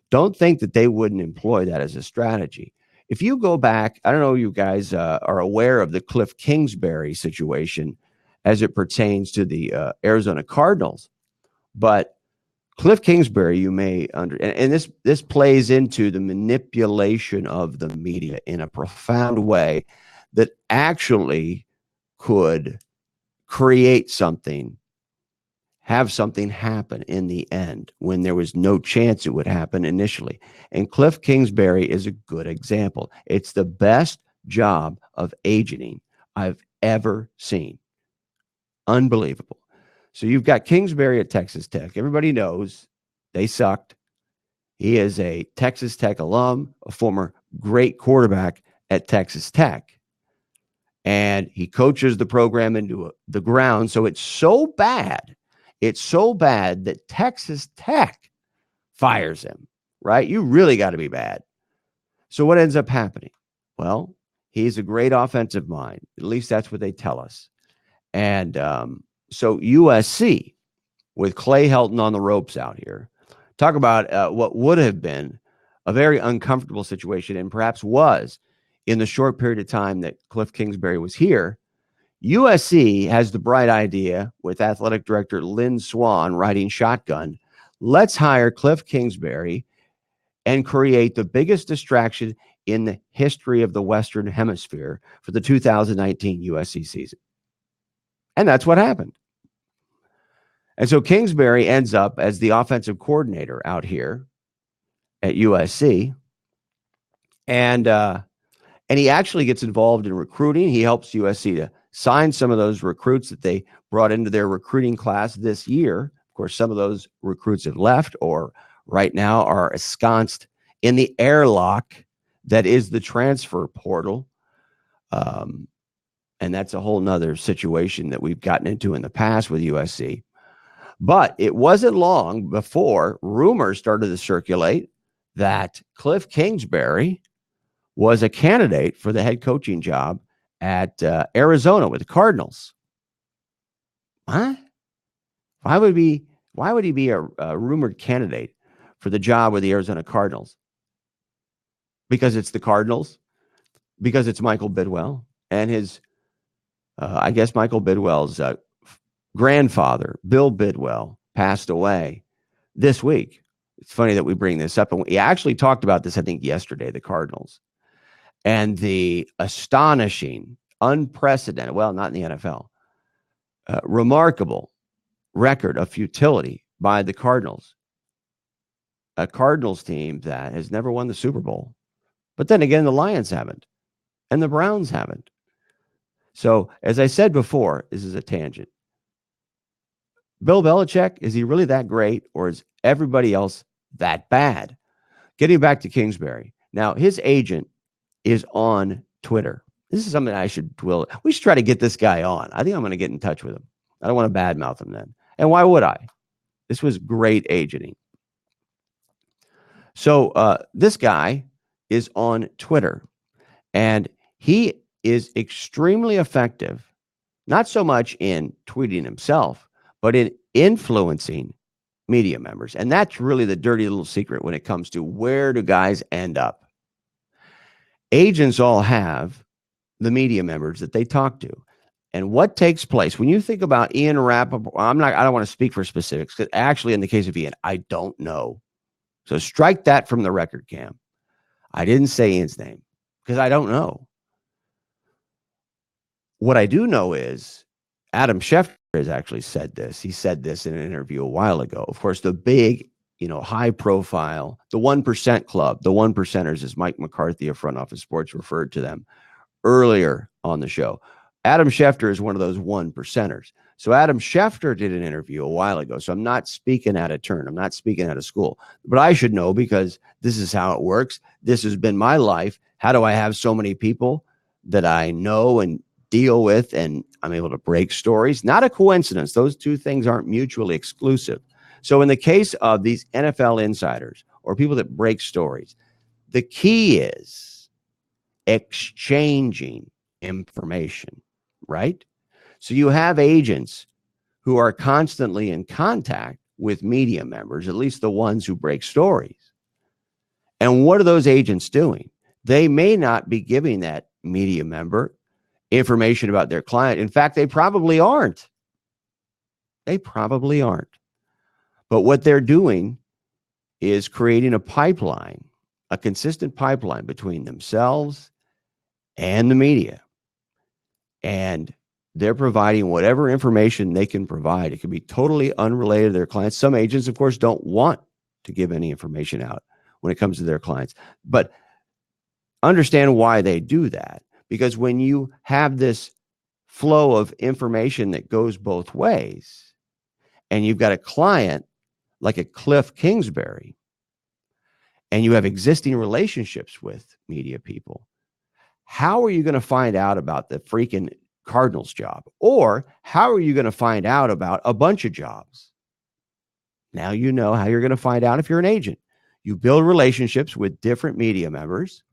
Don't think that they wouldn't employ that as a strategy. If you go back, I don't know if you guys are aware of the Cliff Kingsbury situation as it pertains to the Arizona Cardinals, but Cliff Kingsbury, you may and this plays into the manipulation of the media in a profound way that actually could create something, have something happen in the end when there was no chance it would happen initially. And Cliff Kingsbury is a good example. It's the best job of agenting I've ever seen. Unbelievable. So you've got Kingsbury at Texas Tech. Everybody knows they sucked. He is a Texas Tech alum, a former great quarterback at Texas Tech. And he coaches the program into the ground. So it's so bad that Texas Tech fires him, right? You really got to be bad. So what ends up happening? Well, he's a great offensive mind. At least that's what they tell us. And so USC, with Clay Helton on the ropes out here, talk about what would have been a very uncomfortable situation, and perhaps was, in the short period of time that Cliff Kingsbury was here. USC has the bright idea, with athletic director Lynn Swann riding shotgun. Let's hire Cliff Kingsbury and create the biggest distraction in the history of the Western Hemisphere for the 2019 USC season. And that's what happened. And so Kingsbury ends up as the offensive coordinator out here at USC. And he actually gets involved in recruiting. He helps USC to sign some of those recruits that they brought into their recruiting class this year. Of course, some of those recruits have left or right now are ensconced in the airlock that is the transfer portal. And that's a whole nother situation that we've gotten into in the past with USC. But it wasn't long before rumors started to circulate that Cliff Kingsbury was a candidate for the head coaching job at Arizona with the Cardinals. What? Why would he be a rumored candidate for the job with the Arizona Cardinals? Because it's the Cardinals? Because it's Michael Bidwell and his, I guess Michael Bidwell's grandfather, Bill Bidwell, passed away this week. It's funny that we bring this up. And we actually talked about this, I think, yesterday, the Cardinals. And the astonishing, unprecedented, well, not in the NFL, remarkable record of futility by the Cardinals. A Cardinals team that has never won the Super Bowl. But then again, the Lions haven't. And the Browns haven't. So, as I said before, this is a tangent. Bill Belichick, is he really that great, or is everybody else that bad? Getting back to Kingsbury. Now, his agent is on Twitter. This is something I should dwell. We should try to get this guy on. I think I'm going to get in touch with him. I don't want to badmouth him then. And why would I? This was great agenting. So this guy is on Twitter, and he is extremely effective, not so much in tweeting himself, but in influencing media members. And that's really the dirty little secret when it comes to where do guys end up. Agents all have the media members that they talk to. And what takes place when you think about Ian Rappaport? I don't want to speak for specifics, because actually in the case of Ian, I don't know. So strike that from the record, Cam. I didn't say Ian's name because I don't know. What I do know is Adam Schefter has actually said this. He said this in an interview a while ago. Of course, the big, high profile, the 1% club, the 1%ers, as Mike McCarthy of Front Office Sports referred to them earlier on the show. Adam Schefter is one of those 1%ers. So Adam Schefter did an interview a while ago. So I'm not speaking out of turn. I'm not speaking out of school. But I should know because this is how it works. This has been my life. How do I have so many people that I know and deal with, and I'm able to break stories? Not a coincidence. Those two things aren't mutually exclusive. So in the case of these NFL insiders or people that break stories, the key is exchanging information, right? So you have agents who are constantly in contact with media members, at least the ones who break stories. And what are those agents doing? They may not be giving that media member information about their client. In fact, they probably aren't. They probably aren't. But what they're doing is creating a pipeline, a consistent pipeline between themselves and the media. And they're providing whatever information they can provide. It can be totally unrelated to their clients. Some agents, of course, don't want to give any information out when it comes to their clients. But understand why they do that. Because when you have this flow of information that goes both ways, and you've got a client like a Cliff Kingsbury, and you have existing relationships with media people, how are you going to find out about the freaking Cardinals job? Or how are you going to find out about a bunch of jobs? Now you know how you're going to find out if you're an agent. You build relationships with different media members,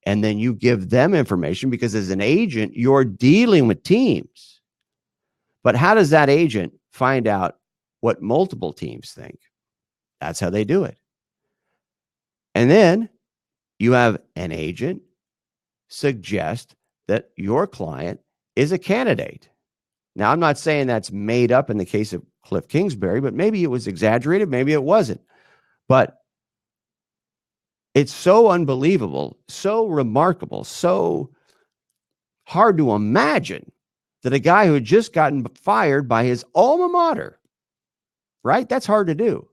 and then you give them information, because as an agent, you're dealing with teams. But how does that agent find out what multiple teams think? That's how they do it. And then you have an agent suggest that your client is a candidate. Now, I'm not saying that's made up in the case of Cliff Kingsbury, but maybe it was exaggerated, maybe it wasn't. But it's so unbelievable, so remarkable, so hard to imagine that a guy who had just gotten fired by his alma mater, right? That's hard to do.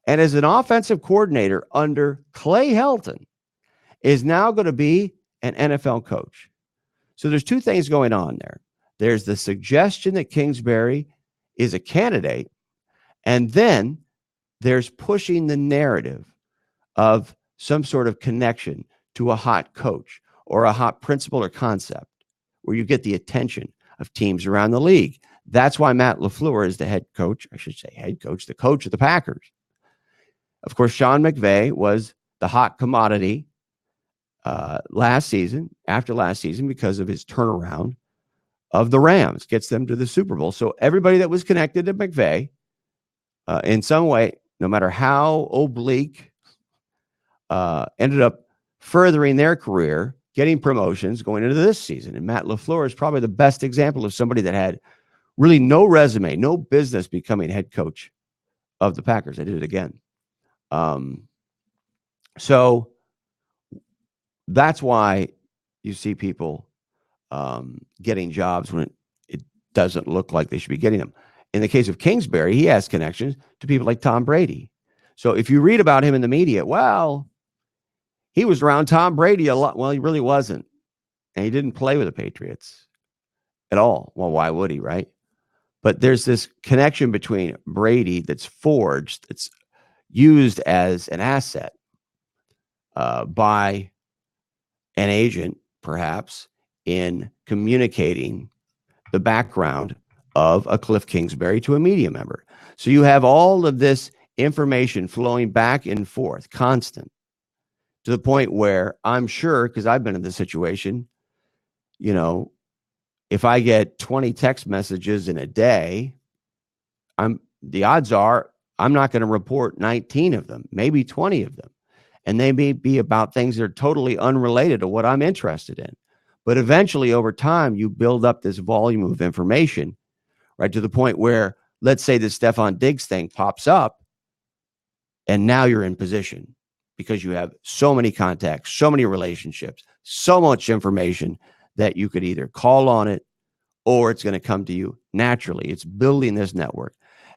And as an offensive coordinator under Clay Helton, is now going to be an NFL coach. So there's two things going on there. There's the suggestion that Kingsbury is a candidate, and then there's pushing the narrative of some sort of connection to a hot coach or a hot principle or concept, where you get the attention of teams around the league. That's why Matt LaFleur is the head coach. I should say head coach, the coach of the Packers. Of course, Sean McVay was the hot commodity after last season, because of his turnaround of the Rams, gets them to the Super Bowl. So everybody that was connected to McVay in some way, no matter how oblique, ended up furthering their career, getting promotions going into this season. And Matt LaFleur is probably the best example of somebody that had really no resume, no business becoming head coach of the Packers. I did it again. So that's why you see people getting jobs when it doesn't look like they should be getting them. In the case of Kingsbury, he has connections to people like Tom Brady. So if you read about him in the media, well, he was around Tom Brady a lot. Well, he really wasn't. And he didn't play with the Patriots at all. Well, why would he, right? But there's this connection between Brady that's forged, that's used as an asset by an agent, perhaps, in communicating the background of a Cliff Kingsbury to a media member. So you have all of this information flowing back and forth, constant, to the point where I'm sure, because I've been in this situation, if I get 20 text messages in a day, the odds are I'm not going to report 19 of them, maybe 20 of them. And they may be about things that are totally unrelated to what I'm interested in. But eventually, over time, you build up this volume of information, right, to the point where, let's say the Stephon Diggs thing pops up, and now you're in position because you have so many contacts, so many relationships, so much information that you could either call on it or it's going to come to you naturally. It's building this network.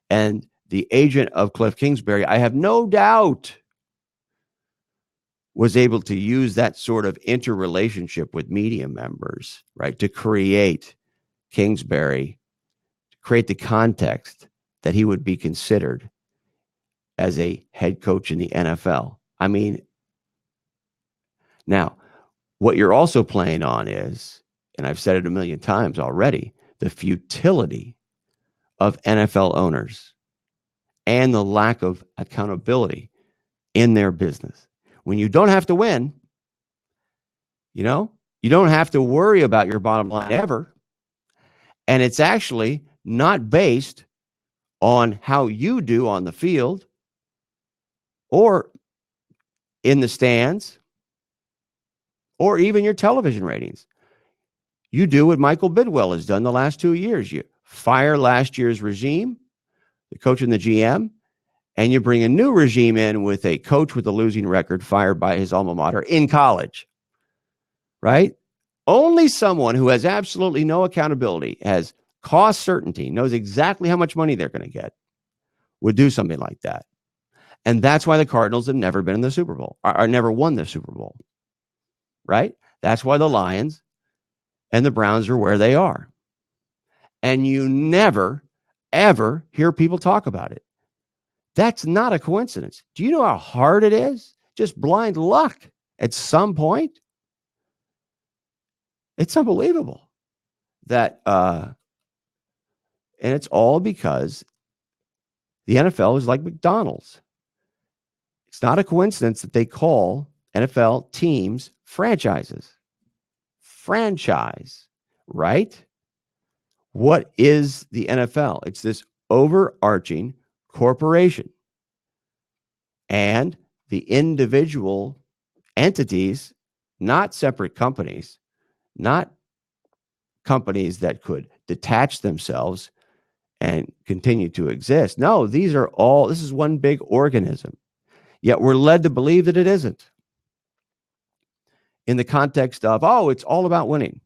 And the agent of Cliff Kingsbury, I have no doubt, was able to use that sort of interrelationship with media members, right, to create Kingsbury, to create the context that he would be considered as a head coach in the NFL. I mean, now, what you're also playing on is, and I've said it a million times already, the futility of NFL owners and the lack of accountability in their business. When you don't have to win, you don't have to worry about your bottom line ever. And it's actually not based on how you do on the field or in the stands or even your television ratings. You do what Michael Bidwell has done the last 2 years. You fire last year's regime, the coach and the GM, and you bring a new regime in with a coach with a losing record fired by his alma mater in college, right? Only someone who has absolutely no accountability, has cost certainty, knows exactly how much money they're going to get, would do something like that. And that's why the Cardinals have never been in the Super Bowl, or never won the Super Bowl, right? That's why the Lions and the Browns are where they are. And you never, ever hear people talk about it. That's not a coincidence. Do you know how hard it is? Just blind luck at some point. It's unbelievable that, and it's all because the NFL is like McDonald's. It's not a coincidence that they call NFL teams franchises. Franchise, right? What is the NFL? It's this overarching corporation. And the individual entities, not separate companies, not companies that could detach themselves and continue to exist. No, this is one big organism. Yet we're led to believe that it isn't. In the context of, it's all about winning.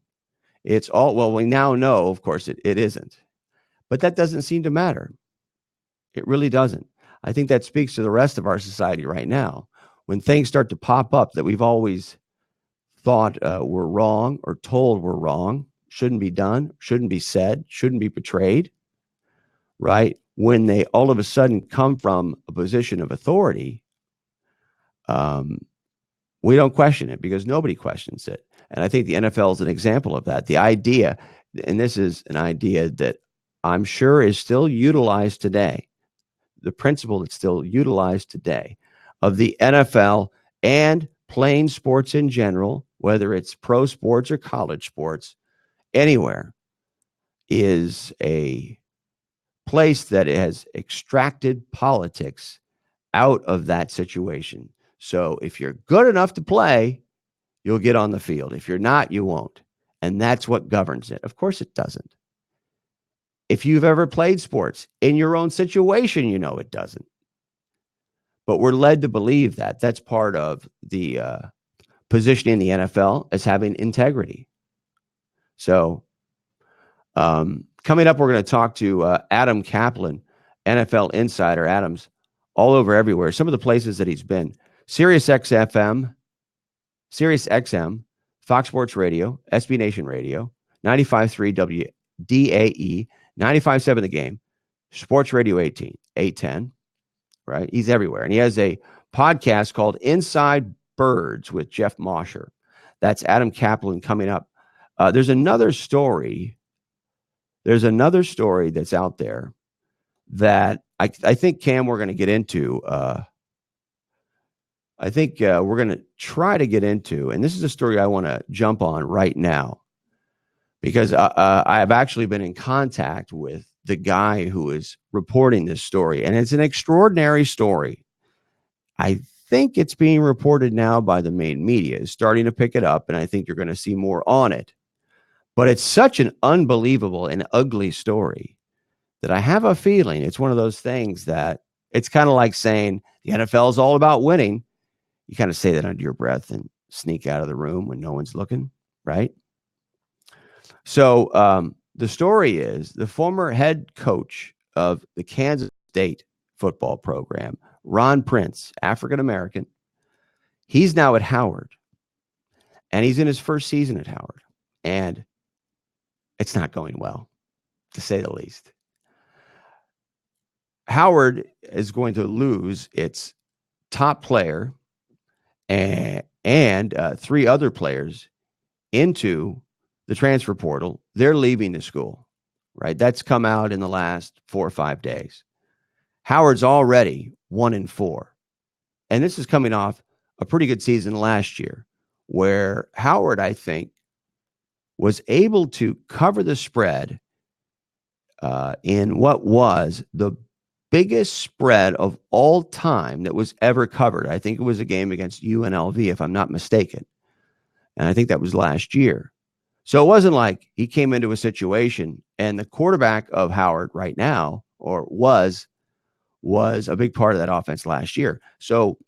We now know, of course, it isn't. But that doesn't seem to matter. It really doesn't. I think that speaks to the rest of our society right now. When things start to pop up that we've always thought were wrong or told were wrong, shouldn't be done, shouldn't be said, shouldn't be portrayed, right? When they all of a sudden come from a position of authority, we don't question it because nobody questions it. And I think the NFL is an example of that. The idea, and this is an idea that I'm sure is still utilized today. The principle that's still utilized today of the NFL and playing sports in general, whether it's pro sports or college sports, anywhere, is a place that has extracted politics out of that situation. So if you're good enough to play, you'll get on the field. If you're not, you won't. And that's what governs it. Of course, it doesn't. If you've ever played sports in your own situation, you know it doesn't. But we're led to believe that that's part of the positioning in the NFL as having integrity. So coming up, we're going to talk to Adam Kaplan, NFL insider. Adam's all over everywhere. Some of the places that he's been: Sirius XM, Fox Sports Radio, SB Nation Radio, 95.3 WDAE, 95.7 The Game, Sports Radio 810, right? He's everywhere. And he has a podcast called Inside Birds with Jeff Mosher. That's Adam Kaplan coming up. There's another story that's out there that I think, Cam, we're going to get into. I think we're going to try to get into, and this is a story I want to jump on right now, because I have actually been in contact with the guy who is reporting this story, and it's an extraordinary story. I think it's being reported now by the main media, is starting to pick it up, and I think you're going to see more on it. But it's such an unbelievable and ugly story that I have a feeling it's one of those things that it's kind of like saying the NFL is all about winning. You kind of say that under your breath and sneak out of the room when no one's looking, right? So the story is the former head coach of the Kansas State football program, Ron Prince, African-American, he's now at Howard, and he's in his first season at Howard, and it's not going well, to say the least. Howard is going to lose its top player and three other players into the transfer portal. They're leaving the school, right? That's come out in the last 4 or 5 days. Howard's already 1-4. And this is coming off a pretty good season last year, where Howard, I think, was able to cover the spread in what was the biggest spread of all time that was ever covered. I think it was a game against UNLV, if I'm not mistaken. And I think that was last year. So it wasn't like he came into a situation, and the quarterback of Howard right now, or was a big part of that offense last year. So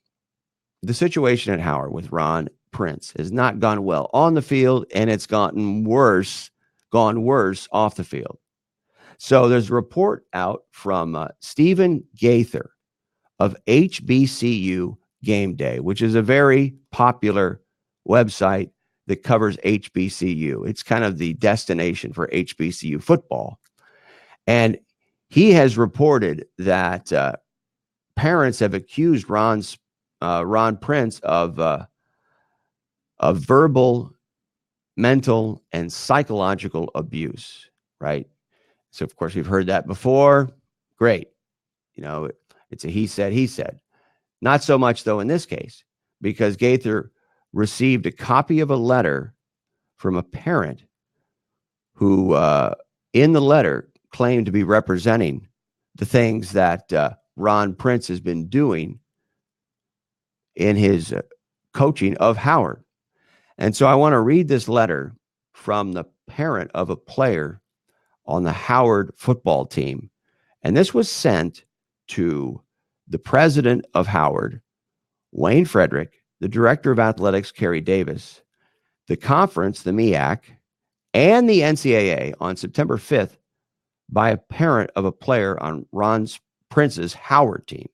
the situation at Howard with Ron Prince has not gone well on the field, and it's gone worse off the field. So there's a report out from Stephen Gaither of HBCU Game Day, which is a very popular website that covers HBCU. It's kind of the destination for HBCU football. And he has reported that parents have accused Ron Prince of verbal, mental, and psychological abuse, right? So, of course, we've heard that before. Great. You know, it's a he said. Not so much, though, in this case, because Gaither received a copy of a letter from a parent who, in the letter, claimed to be representing the things that Ron Prince has been doing in his coaching of Howard. And so I want to read this letter from the parent of a player on the Howard football team. And this was sent to the president of Howard, Wayne Frederick, the director of athletics, Kerry Davis, the conference, the MEAC, and the NCAA on September 5th by a parent of a player on Ron Prince's Howard team.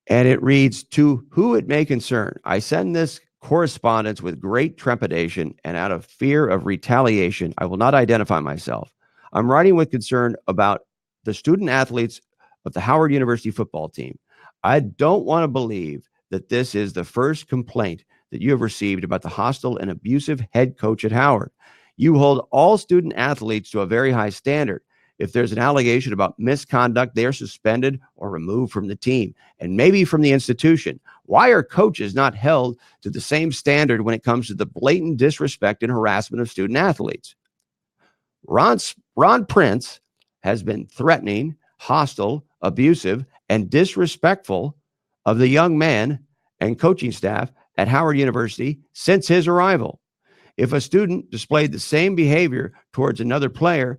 And it reads, "To who it may concern, I send this correspondence with great trepidation, and out of fear of retaliation, I will not identify myself. I'm writing with concern about the student athletes of the Howard University football team. I don't want to believe that this is the first complaint that you have received about the hostile and abusive head coach at Howard. You hold all student athletes to a very high standard. If there's an allegation about misconduct, they are suspended or removed from the team and maybe from the institution. Why are coaches not held to the same standard when it comes to the blatant disrespect and harassment of student athletes? Ron Prince has been threatening, hostile, abusive, and disrespectful of the young man and coaching staff at Howard University since his arrival. If a student displayed the same behavior towards another player,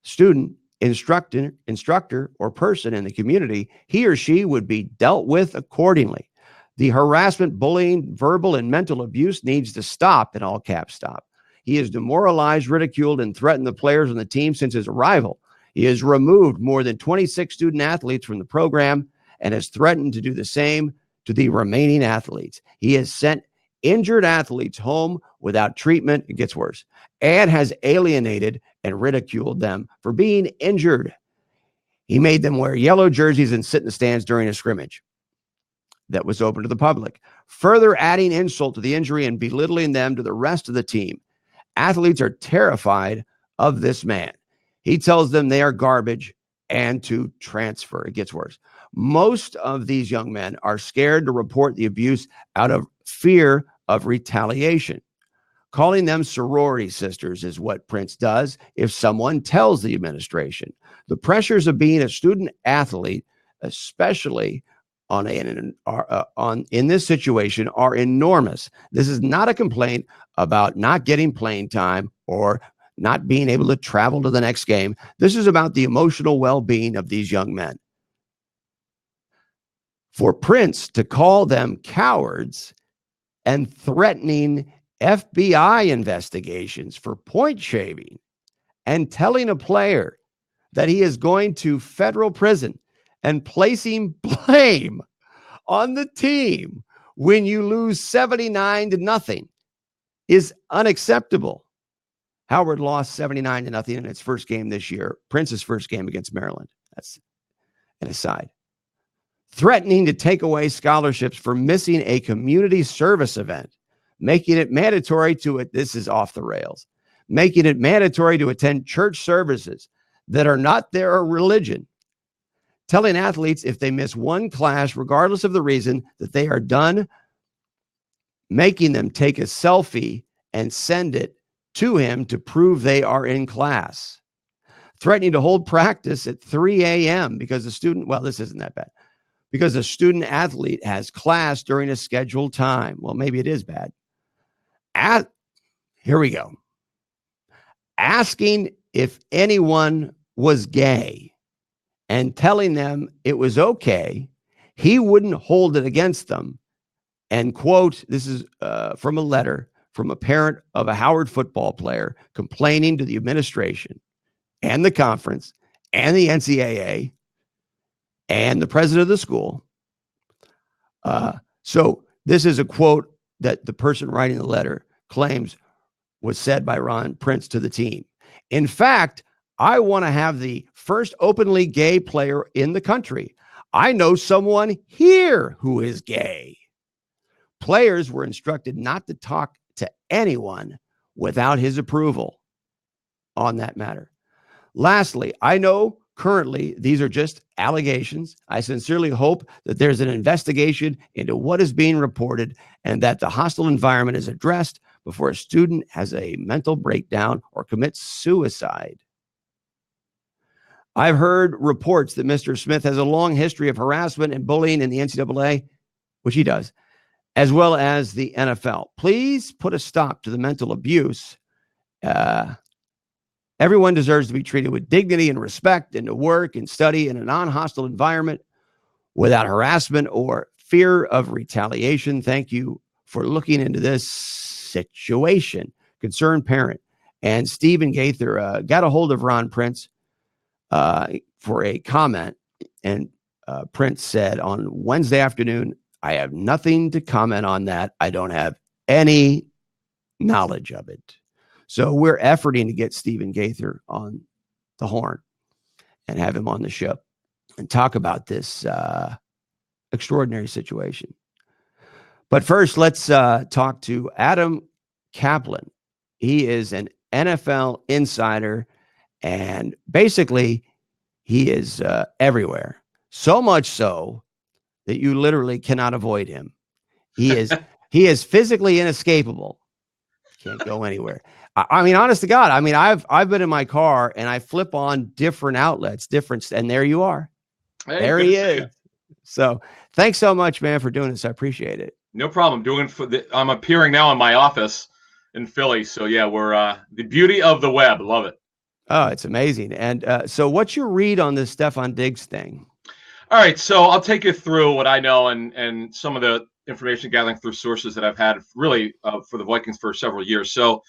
student, instructor, or person in the community, he or she would be dealt with accordingly. The harassment, bullying, verbal, and mental abuse needs to stop, in all caps stop. He has demoralized, ridiculed, and threatened the players on the team since his arrival. He has removed more than 26 student athletes from the program and has threatened to do the same to the remaining athletes. He has sent injured athletes home without treatment. It gets worse. And has alienated and ridiculed them for being injured. He made them wear yellow jerseys and sit in the stands during a scrimmage that was open to the public, further adding insult to the injury and belittling them to the rest of the team. Athletes are terrified of this man. He tells them they are garbage and to transfer. It gets worse. Most of these young men are scared to report the abuse out of fear of retaliation. Calling them sorority sisters is what Prince does if someone tells the administration. The pressures of being a student athlete, especially in this situation, are enormous. This is not a complaint about not getting playing time or not being able to travel to the next game. This is about the emotional well-being of these young men. For Prince to call them cowards and threatening FBI investigations for point shaving and telling a player that he is going to federal prison and placing blame on the team when you lose 79-0 is unacceptable. Howard lost 79-0 in its first game this year, Prince's first game against Maryland. That's an aside. Threatening to take away scholarships for missing a community service event, making it mandatory this is off the rails, making it mandatory to attend church services that are not their religion, telling athletes if they miss one class, regardless of the reason, that they are done, making them take a selfie and send it to him to prove they are in class, threatening to hold practice at 3 a.m. because this isn't that bad, because a student athlete has class during a scheduled time. Well, maybe it is bad. Here we go. Asking if anyone was gay and telling them it was okay, he wouldn't hold it against them. And quote, this is from a letter from a parent of a Howard football player complaining to the administration and the conference and the NCAA and the president of the school. So this is a quote that the person writing the letter claims was said by Ron Prince to the team. In fact, I want to have the first openly gay player in the country. I know someone here who is gay. Players were instructed not to talk to anyone without his approval on that matter. Lastly, I know currently these are just allegations. I sincerely hope that there's an investigation into what is being reported and that the hostile environment is addressed before a student has a mental breakdown or commits suicide. I've heard reports that Mr. Smith has a long history of harassment and bullying in the NCAA, which he does, as well as the NFL. Please put a stop to the mental abuse. Everyone deserves to be treated with dignity and respect and to work and study in a non-hostile environment without harassment or fear of retaliation. Thank you for looking into this situation. Concerned parent. And Stephen Gaither got a hold of Ron Prince for a comment. And Prince said on Wednesday afternoon, I have nothing to comment on that. I don't have any knowledge of it. So we're efforting to get Stephen Gaither on the horn and have him on the show and talk about this extraordinary situation. But first, let's talk to Adam Kaplan. He is an NFL insider, and basically he is everywhere. So much so that you literally cannot avoid him. He is physically inescapable. Can't go anywhere. I mean, honest to God, I mean, I've been in my car and I flip on different outlets, and there you are. Hey, there he is. So thanks so much, man, for doing this. I appreciate it. No problem. I'm appearing now in my office in Philly. So yeah, we're the beauty of the web. Love it. Oh, it's amazing. And so what's your read on this Stefon Diggs thing? All right, so I'll take you through what I know and some of the information gathering through sources that I've had really for the Vikings for several years. So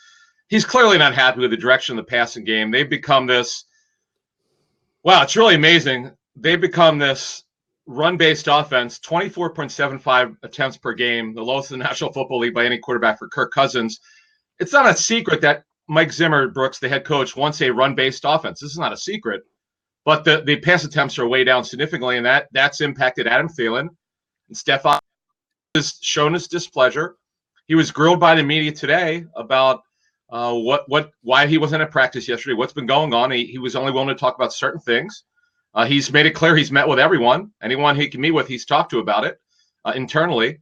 he's clearly not happy with the direction of the passing game. They've become this, wow, it's really amazing. They've become this run-based offense, 24.75 attempts per game, the lowest in the National Football League by any quarterback for Kirk Cousins. It's not a secret that Mike Zimmer, Brooks, the head coach, wants a run-based offense. This is not a secret. But the pass attempts are way down significantly, and that's impacted Adam Thielen. And Stefon has shown his displeasure. He was grilled by the media today about why he wasn't at practice yesterday, what's been going on. He was only willing to talk about certain things. He's made it clear he's met with everyone. Anyone he can meet with, he's talked to about it internally.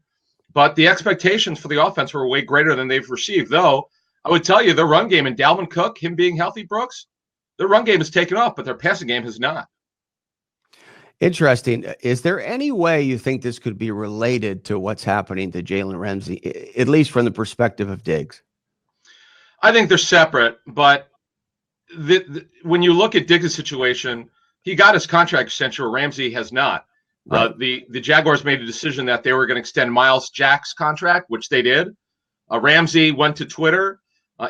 But the expectations for the offense were way greater than they've received, though. I would tell you, their run game and Dalvin Cook, him being healthy, Brooks, their run game has taken off, but their passing game has not. Interesting. Is there any way you think this could be related to what's happening to Jalen Ramsey, at least from the perspective of Diggs? I think they're separate, but when you look at Diggs' situation, he got his contract extension, where Ramsey has not. Right. The Jaguars made a decision that they were going to extend Miles Jack's contract, which they did. Ramsey went to Twitter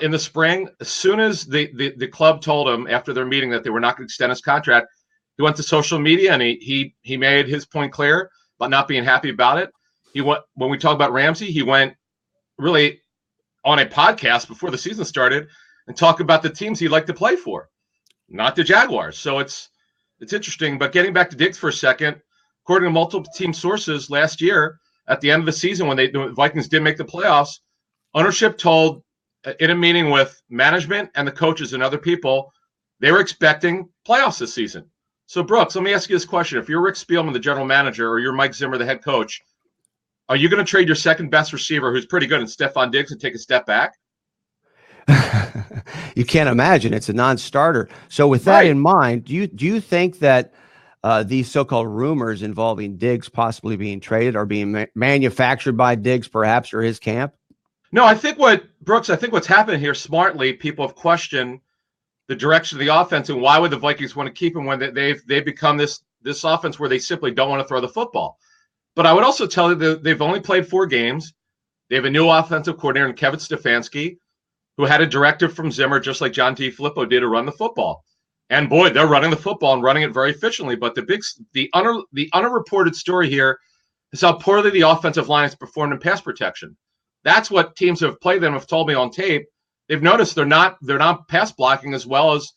in the spring. As soon as the club told him after their meeting that they were not going to extend his contract, he went to social media and he made his point clear about not being happy about it. When we talk about Ramsey, he went really on a podcast before the season started and talked about the teams he'd like to play for, not the Jaguars. So it's interesting. But getting back to Diggs for a second, according to multiple team sources last year, at the end of the season when the Vikings did make the playoffs, ownership told in a meeting with management and the coaches and other people, they were expecting playoffs this season. So, Brooks, let me ask you this question. If you're Rick Spielman, the general manager, or you're Mike Zimmer, the head coach, are you going to trade your second best receiver, who's pretty good, in Stefon Diggs, and take a step back? You can't imagine. It's a non-starter. So with that in mind, do you think that these so-called rumors involving Diggs possibly being traded are being manufactured by Diggs, perhaps, or his camp? No, I think what's happened here smartly, people have questioned the direction of the offense and why would the Vikings want to keep him when they've become this offense where they simply don't want to throw the football. But I would also tell you that they've only played 4 games. They have a new offensive coordinator in Kevin Stefanski, who had a directive from Zimmer, just like John DeFilippo did, to run the football. And boy, they're running the football and running it very efficiently. But the underreported story here is how poorly the offensive line has performed in pass protection. That's what teams who have played them have told me on tape. They've noticed they're not pass blocking as well as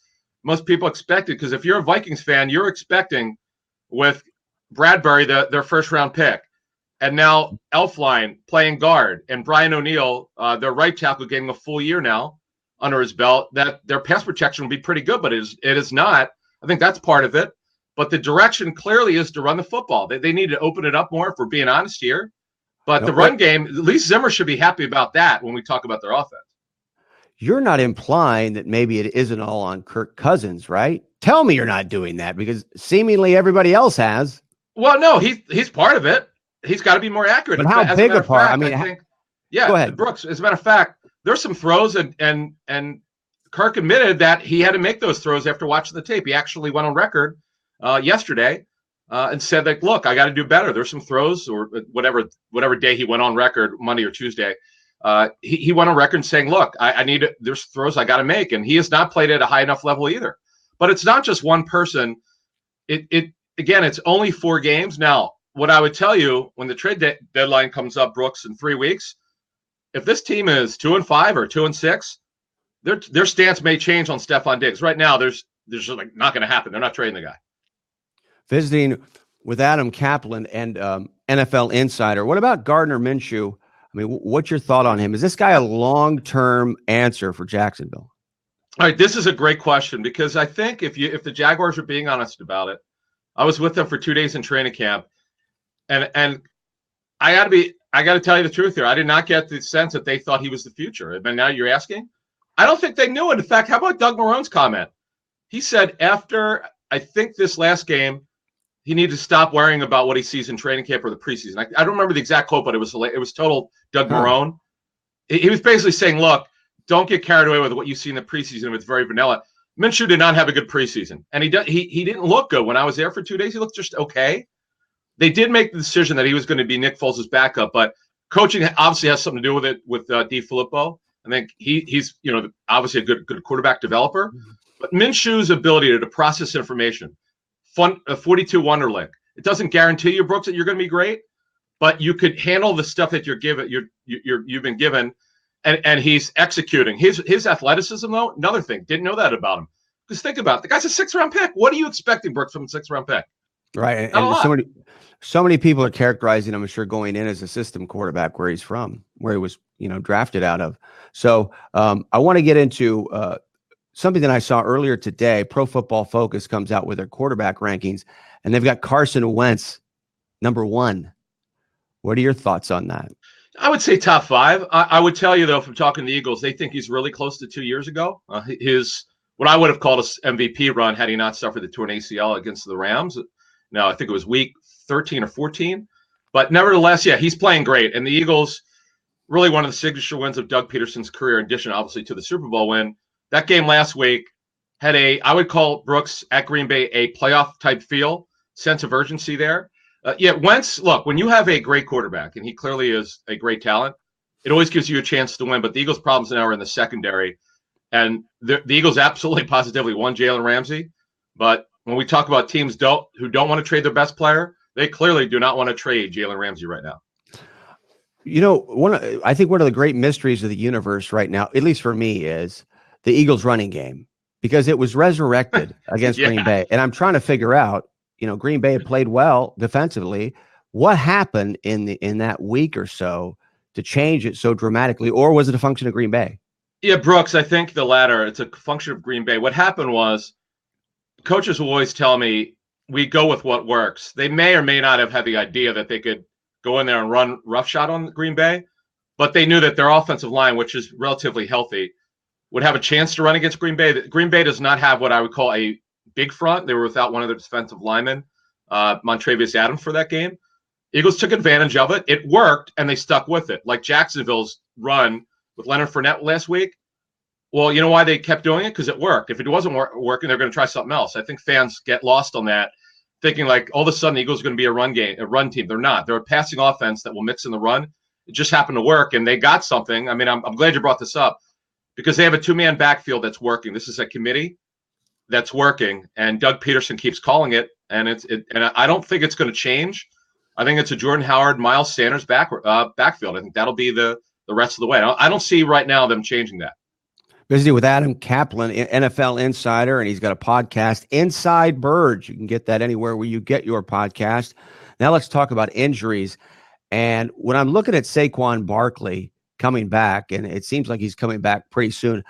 most people expected. Because if you're a Vikings fan, you're expecting with Bradbury, their first round pick, and now Elflein playing guard, and Brian O'Neill, their right tackle, getting a full year now under his belt, that their pass protection will be pretty good. But it is not. I think that's part of it. But the direction clearly is to run the football. They need to open it up more, if we're being honest here. But the run game, at least Zimmer should be happy about that when we talk about their offense. You're not implying that maybe it isn't all on Kirk Cousins, right? Tell me you're not doing that, because seemingly everybody else has. Well, no, he's part of it. He's got to be more accurate. But how big a part? I think, yeah, go ahead, Brooks. As a matter of fact, there's some throws, and Kirk admitted that he had to make those throws after watching the tape. He actually went on record yesterday and said that, look, I got to do better. There's some throws, or whatever day he went on record, Monday or Tuesday. He went on record saying, look, there's throws I got to make. And he has not played at a high enough level either. But it's not just one person. Again, it's only 4 games. Now, what I would tell you, when the trade deadline comes up, Brooks, in 3 weeks, if this team is 2-5 or 2-6, their stance may change on Stefon Diggs. Right now, there's just not going to happen. They're not trading the guy. Visiting with Adam Kaplan and NFL Insider. What about Gardner Minshew? I mean, what's your thought on him? Is this guy a long-term answer for Jacksonville? All right, this is a great question because I think if the Jaguars are being honest about it, I was with them for 2 days in training camp, and I got to tell you the truth here. I did not get the sense that they thought he was the future. But now you're asking, I don't think they knew it. In fact, how about Doug Marone's comment? He said after I think this last game, he needed to stop worrying about what he sees in training camp or the preseason. I don't remember the exact quote, but it was total Doug Marone. He was basically saying, look, don't get carried away with what you see in the preseason. It's very vanilla. Minshew did not have a good preseason, and he didn't look good. When I was there for 2 days, he looked just okay. They did make the decision that he was going to be Nick Foles' backup, but coaching obviously has something to do with it with DeFilippo. I think he's obviously a good quarterback developer, but Minshew's ability to process information, a 42 Wonderlic, it doesn't guarantee you, Brooks, that you're going to be great, but you could handle the stuff that you've been given, and he's executing. His athleticism, though, another thing, didn't know that about him. Because think about it, the guy's a 6th-round pick. What are you expecting, Brooks, from a 6th-round pick? Right, and so many people are characterizing him, I'm sure, going in as a system quarterback where he's from, where he was, drafted out of. So I want to get into something that I saw earlier today. Pro Football Focus comes out with their quarterback rankings, and they've got Carson Wentz number 1. What are your thoughts on that? I would say top 5. I would tell you, though, from talking to the Eagles, they think he's really close to 2 years ago. His what I would have called his MVP run had he not suffered the torn ACL against the Rams. Now, I think it was week 13 or 14. But nevertheless, yeah, he's playing great. And the Eagles, really one of the signature wins of Doug Peterson's career, in addition, obviously, to the Super Bowl win. That game last week had I would call Brooks at Green Bay a playoff-type feel, sense of urgency there. Wentz, look, when you have a great quarterback, and he clearly is a great talent, it always gives you a chance to win. But the Eagles' problems now are in the secondary. And the Eagles absolutely positively won Jalen Ramsey. But when we talk about teams who don't want to trade their best player, they clearly do not want to trade Jalen Ramsey right now. I think one of the great mysteries of the universe right now, at least for me, is the Eagles running game, because it was resurrected against Green Bay. And I'm trying to figure out, Green Bay had played well defensively. What happened in that week or so to change it so dramatically? Or was it a function of Green Bay? Yeah, Brooks, I think the latter. It's a function of Green Bay. What happened was coaches will always tell me we go with what works. They may or may not have had the idea that they could go in there and run roughshod on Green Bay, but they knew that their offensive line, which is relatively healthy, would have a chance to run against Green Bay. Green Bay does not have what I would call a big front. They were without one of their defensive linemen, Montravius Adams, for that game. Eagles took advantage of it. It worked, and they stuck with it. Like Jacksonville's run with Leonard Fournette last week. Well, you know why they kept doing it? Because it worked. If it wasn't working, they're going to try something else. I think fans get lost on that, thinking like all of a sudden the Eagles are going to be a run team. They're not. They're a passing offense that will mix in the run. It just happened to work, and they got something. I mean, I'm glad you brought this up because they have a 2-man backfield that's working. This is a committee that's working, and Doug Peterson keeps calling it, and I don't think it's going to change. I think it's a Jordan Howard, Miles Sanders backfield. I think that'll be the rest of the way. I don't see right now them changing that. Visiting with Adam Kaplan, NFL Insider, and he's got a podcast, Inside Birds. You can get that anywhere where you get your podcast. Now let's talk about injuries. And when I'm looking at Saquon Barkley coming back, and it seems like he's coming back pretty soon,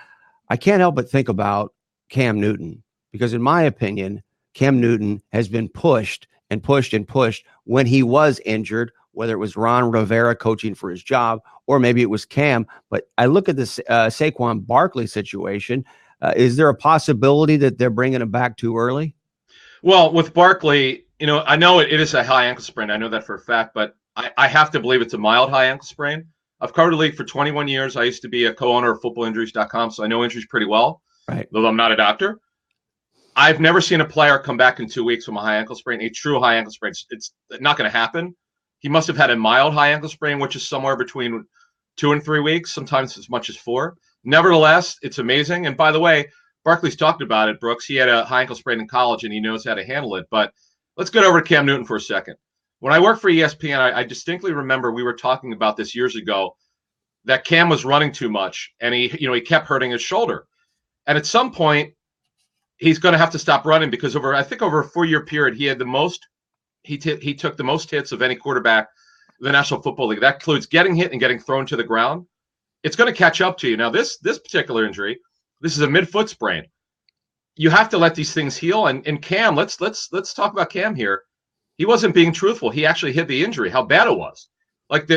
I can't help but think about Cam Newton, because in my opinion, Cam Newton has been pushed and pushed and pushed when he was injured, whether it was Ron Rivera coaching for his job or maybe it was Cam. But I look at this Saquon Barkley situation. Is there a possibility that they're bringing him back too early? Well, with Barkley, I know it is a high ankle sprain. I know that for a fact, but I have to believe it's a mild high ankle sprain. I've covered the league for 21 years. I used to be a co-owner of footballinjuries.com, so I know injuries pretty well, right? Though I'm not a doctor. I've never seen a player come back in 2 weeks from a high ankle sprain, a true high ankle sprain. It's not going to happen. He must have had a mild high ankle sprain, which is somewhere between 2 and 3 weeks, sometimes as much as 4. Nevertheless, it's amazing. And by the way, Barkley's talked about it, Brooks. He had a high ankle sprain in college, and he knows how to handle it. But let's get over to Cam Newton for a second. When I worked for ESPN, I distinctly remember we were talking about this years ago, that Cam was running too much, and he kept hurting his shoulder. And at some point, he's going to have to stop running because over a 4-year period, he had the most. He took the most hits of any quarterback in the National Football League. That includes getting hit and getting thrown to the ground. It's going to catch up to you. Now, this particular injury, This is a midfoot sprain. You have to let these things heal. And Cam, let's talk about Cam here. He wasn't being truthful. He actually hid the injury, how bad it was. Like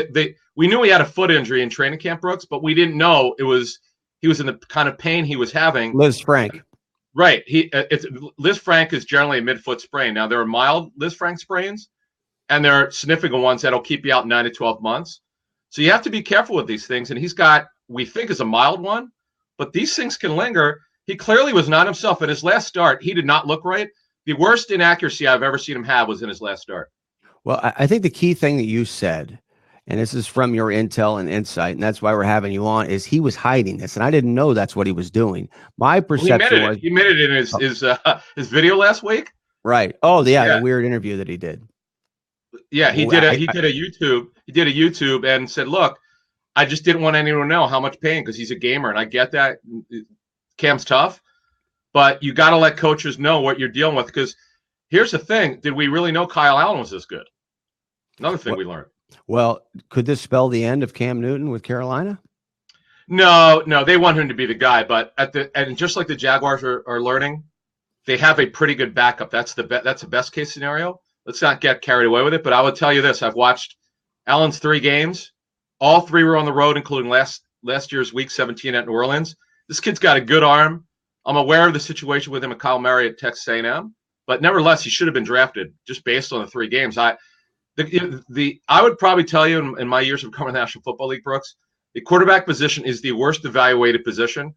we knew he had a foot injury in training camp, Brooks, but we didn't know he was in the kind of pain he was having. Liz Frank. Right. Liz Frank is generally a midfoot sprain. Now, there are mild Liz Frank sprains, and there are significant ones that'll keep you out 9 to 12 months. So you have to be careful with these things. And he's got, we think, is a mild one, but these things can linger. He clearly was not himself. In his last start, he did not look right. The worst inaccuracy I've ever seen him have was in his last start. Well, I think the key thing that you said, and this is from your intel and insight, and that's why we're having you on, is he was hiding this, and I didn't know that's what he was doing. My perception was he admitted it in his video last week. Right. Oh, yeah, the weird interview that he did. Yeah, he did a YouTube and said, "Look, I just didn't want anyone to know how much pain, because he's a gamer, and I get that. Cam's tough, but you got to let coaches know what you're dealing with, because here's the thing: did we really know Kyle Allen was this good? Another thing we learned. Well, could this spell the end of Cam Newton with Carolina? No, they want him to be the guy, but and just like the Jaguars are learning, they have a pretty good backup. That's the best case scenario. Let's not get carried away with it. But I will tell you this: I've watched Allen's 3 games. All 3 were on the road, including last year's Week 17 at New Orleans. This kid's got a good arm. I'm aware of the situation with him and Kyle Murray at Texas A&M, but nevertheless, he should have been drafted just based on the 3 games. I would probably tell you in my years of covering the National Football League, Brooks, the quarterback position is the worst evaluated position.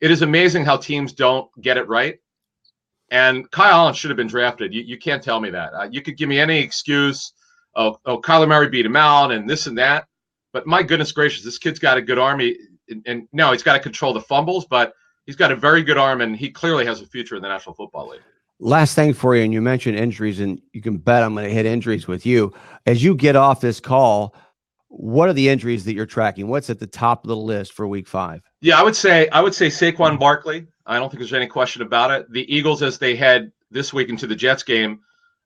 It is amazing how teams don't get it right. And Kyle Allen should have been drafted. You can't tell me that. You could give me any excuse. Oh, Kyler Murray beat him out and this and that. But my goodness gracious, this kid's got a good arm. And no, he's got to control the fumbles, but he's got a very good arm, and he clearly has a future in the National Football League. Last thing for you, and you mentioned injuries, and you can bet I'm going to hit injuries with you. As you get off this call, what are the injuries that you're tracking? What's at the top of the list for Week 5? Yeah, I would say Saquon Barkley. I don't think there's any question about it. The Eagles, as they head this week into the Jets game,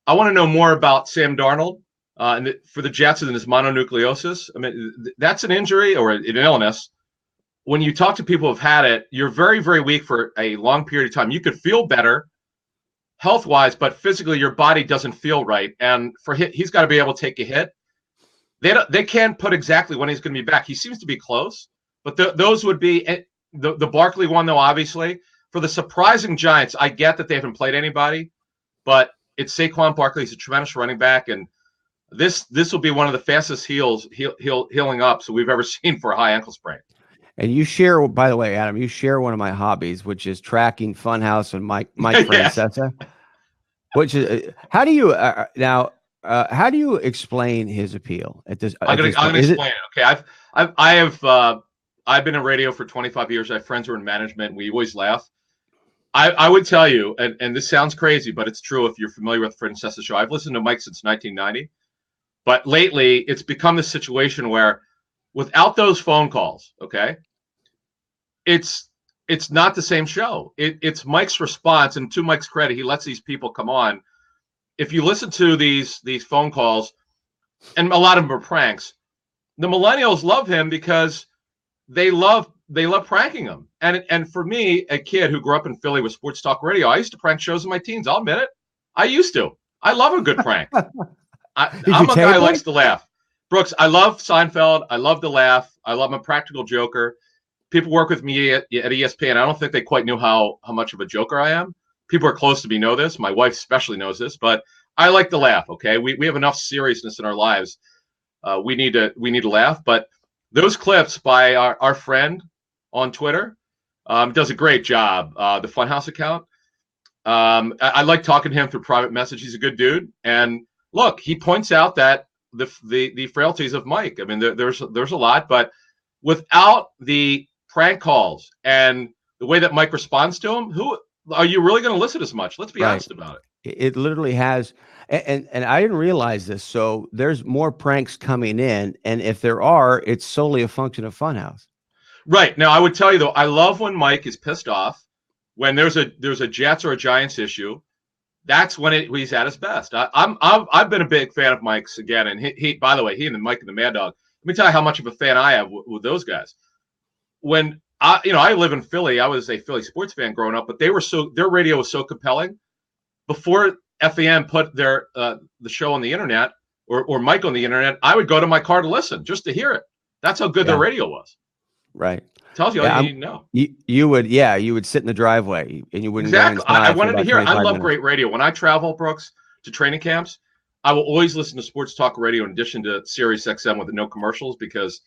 I want to know more about Sam Darnold for the Jets and his mononucleosis. I mean, that's an injury or an illness. When you talk to people who've had it, you're very, very weak for a long period of time. You could feel better health-wise, but physically your body doesn't feel right. And he's got to be able to take a hit. They can't put exactly when he's going to be back. He seems to be close, but those would be the Barkley one, though, obviously. For the surprising Giants, I get that they haven't played anybody, but it's Saquon Barkley. He's a tremendous running back, and this will be one of the fastest healing ups we've ever seen for a high ankle sprain. And you share, by the way, Adam, you share one of my hobbies, which is tracking Funhouse and Mike Francesa. Which is how do you how do you explain his appeal at this? I'm going to explain it. Okay, I've been in radio for 25 years. I have friends who are in management. We always laugh. I would tell you, and this sounds crazy, but it's true if you're familiar with the Francesa show. I've listened to Mike since 1990, but lately it's become this situation where without those phone calls, okay, it's not the same show. It's Mike's response, and to Mike's credit, he lets these people come on. If you listen to these phone calls, and a lot of them are pranks, the millennials love him because they love pranking him. And for me, a kid who grew up in Philly with sports talk radio, I used to prank shows in my teens. I'll admit it. I used to. I love a good prank. I'm a guy who likes to laugh. Brooks, I love Seinfeld. I love to laugh. I'm a practical joker. People work with me at ESPN. I don't think they quite knew how much of a joker I am. People are close to me know this. My wife especially knows this, but I like to laugh. Okay, we have enough seriousness in our lives. We need to laugh. But those clips by our friend on Twitter does a great job. The Funhouse account. I like talking to him through private message. He's a good dude. And look, he points out that the frailties of Mike. I mean, there's a lot, but without the prank calls and the way that Mike responds to them, who are you really going to listen as much? Let's be honest about it. It literally has, and I didn't realize this. So there's more pranks coming in, and if there are, it's solely a function of Funhouse. Right. Now, I would tell you though, I love when Mike is pissed off. When there's a Jets or a Giants issue, that's when he's at his best. I've been a big fan of Mike's again, and he by the way, he and Mike and the Mad Dog. Let me tell you how much of a fan I have with those guys. When I live in Philly. I was a Philly sports fan growing up, but their radio was so compelling. Before FAN put the show on the internet or Mike on the internet, I would go to my car to listen just to hear it. That's how good their radio was. Right. Tells you all you need to know. You would sit in the driveway and you wouldn't Exactly. go inside. I wanted to hear it. I love minutes. Great radio. When I travel, Brooks, to training camps, I will always listen to sports talk radio in addition to Sirius XM with the no commercials, because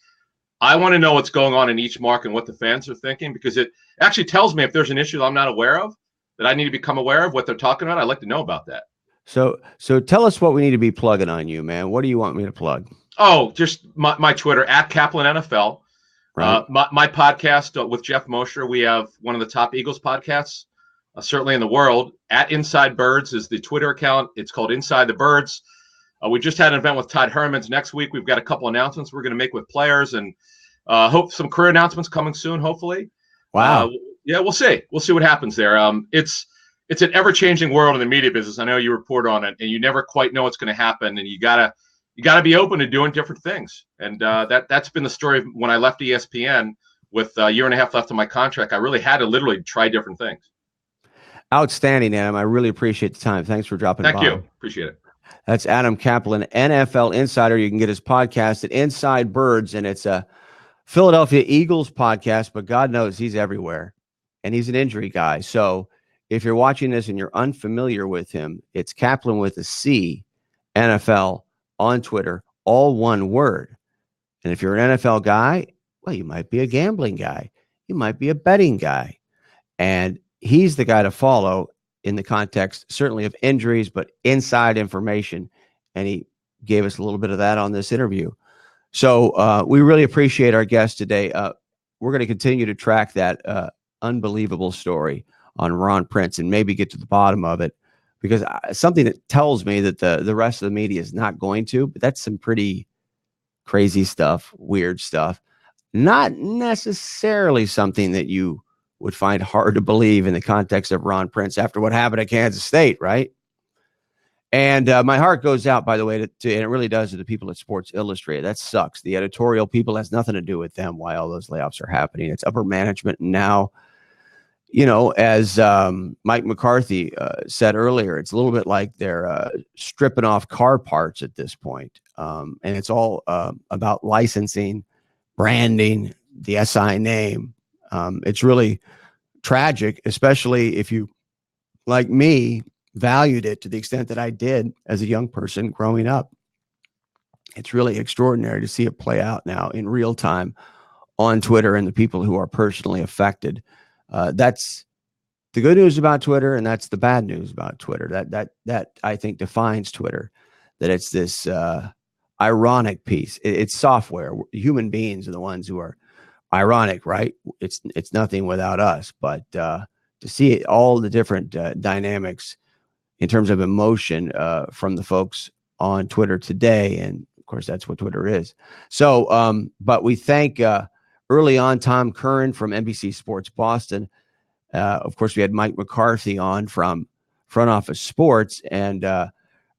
I want to know what's going on in each market and what the fans are thinking, because it actually tells me if there's an issue that I'm not aware of, that I need to become aware of what they're talking about. I'd like to know about that. So tell us what we need to be plugging on you, man. What do you want me to plug? Oh, just my Twitter, @Kaplan NFL. Right. My podcast with Jeff Mosher. We have one of the top Eagles podcasts, certainly in the world. @Inside Birds is the Twitter account. It's called Inside the Birds. We just had an event with Todd Hermans. Next week, we've got a couple announcements we're going to make with players, and hope some career announcements coming soon, hopefully. Wow. Yeah, we'll see. We'll see what happens there. It's an ever-changing world in the media business. I know you report on it, and you never quite know what's going to happen, and you gotta be open to doing different things. And that's been the story of when I left ESPN with a year and a half left on my contract. I really had to literally try different things. Outstanding, Adam. I really appreciate the time. Thanks for dropping by. Thank you. Appreciate it. That's Adam Kaplan, NFL Insider. You can get his podcast at Inside Birds, and it's a Philadelphia Eagles podcast, but God knows he's everywhere, and he's an injury guy. So if you're watching this and you're unfamiliar with him, it's Kaplan with a C, NFL on Twitter, all one word. And if you're an NFL guy, well, you might be a gambling guy. You might be a betting guy. And he's the guy to follow in the context, certainly of injuries, but inside information. And he gave us a little bit of that on this interview. So we really appreciate our guest today. We're going to continue to track that unbelievable story on Ron Prince and maybe get to the bottom of it, because something that tells me that the rest of the media is not going to, but that's some pretty crazy stuff, weird stuff, not necessarily something that you would find hard to believe in the context of Ron Prince after what happened at Kansas State, right? And my heart goes out, by the way, and it really does, to the people at Sports Illustrated. That sucks. The editorial people has nothing to do with them why all those layoffs are happening. It's upper management. And now, as Mike McCarthy said earlier, it's a little bit like they're stripping off car parts at this point. And it's all about licensing, branding, the SI name. It's really tragic, especially if you, like me, valued it to the extent that I did as a young person growing up. It's really extraordinary to see it play out now in real time on Twitter and the people who are personally affected. That's the good news about Twitter, and that's the bad news about Twitter. That I think defines Twitter, that it's this ironic piece. It's software. Human beings are the ones who are ironic, right? It's nothing without us. But to see all the different dynamics in terms of emotion from the folks on Twitter today, and of course that's what Twitter is. So, but we thank early on Tom Curran from NBC Sports Boston. Of course, we had Mike McCarthy on from Front Office Sports, and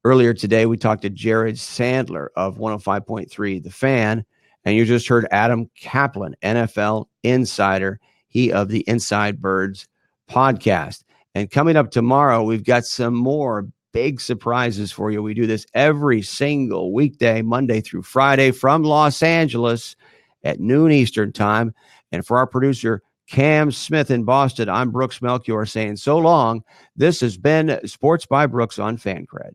earlier today we talked to Jared Sandler of 105.3 The Fan, and you just heard Adam Kaplan, NFL Insider, he of the Inside Birds podcast. And coming up tomorrow, we've got some more big surprises for you. We do this every single weekday, Monday through Friday, from Los Angeles at noon Eastern time. And for our producer, Cam Smith in Boston, I'm Brooks Melchior saying so long. This has been Sports by Brooks on Fancred.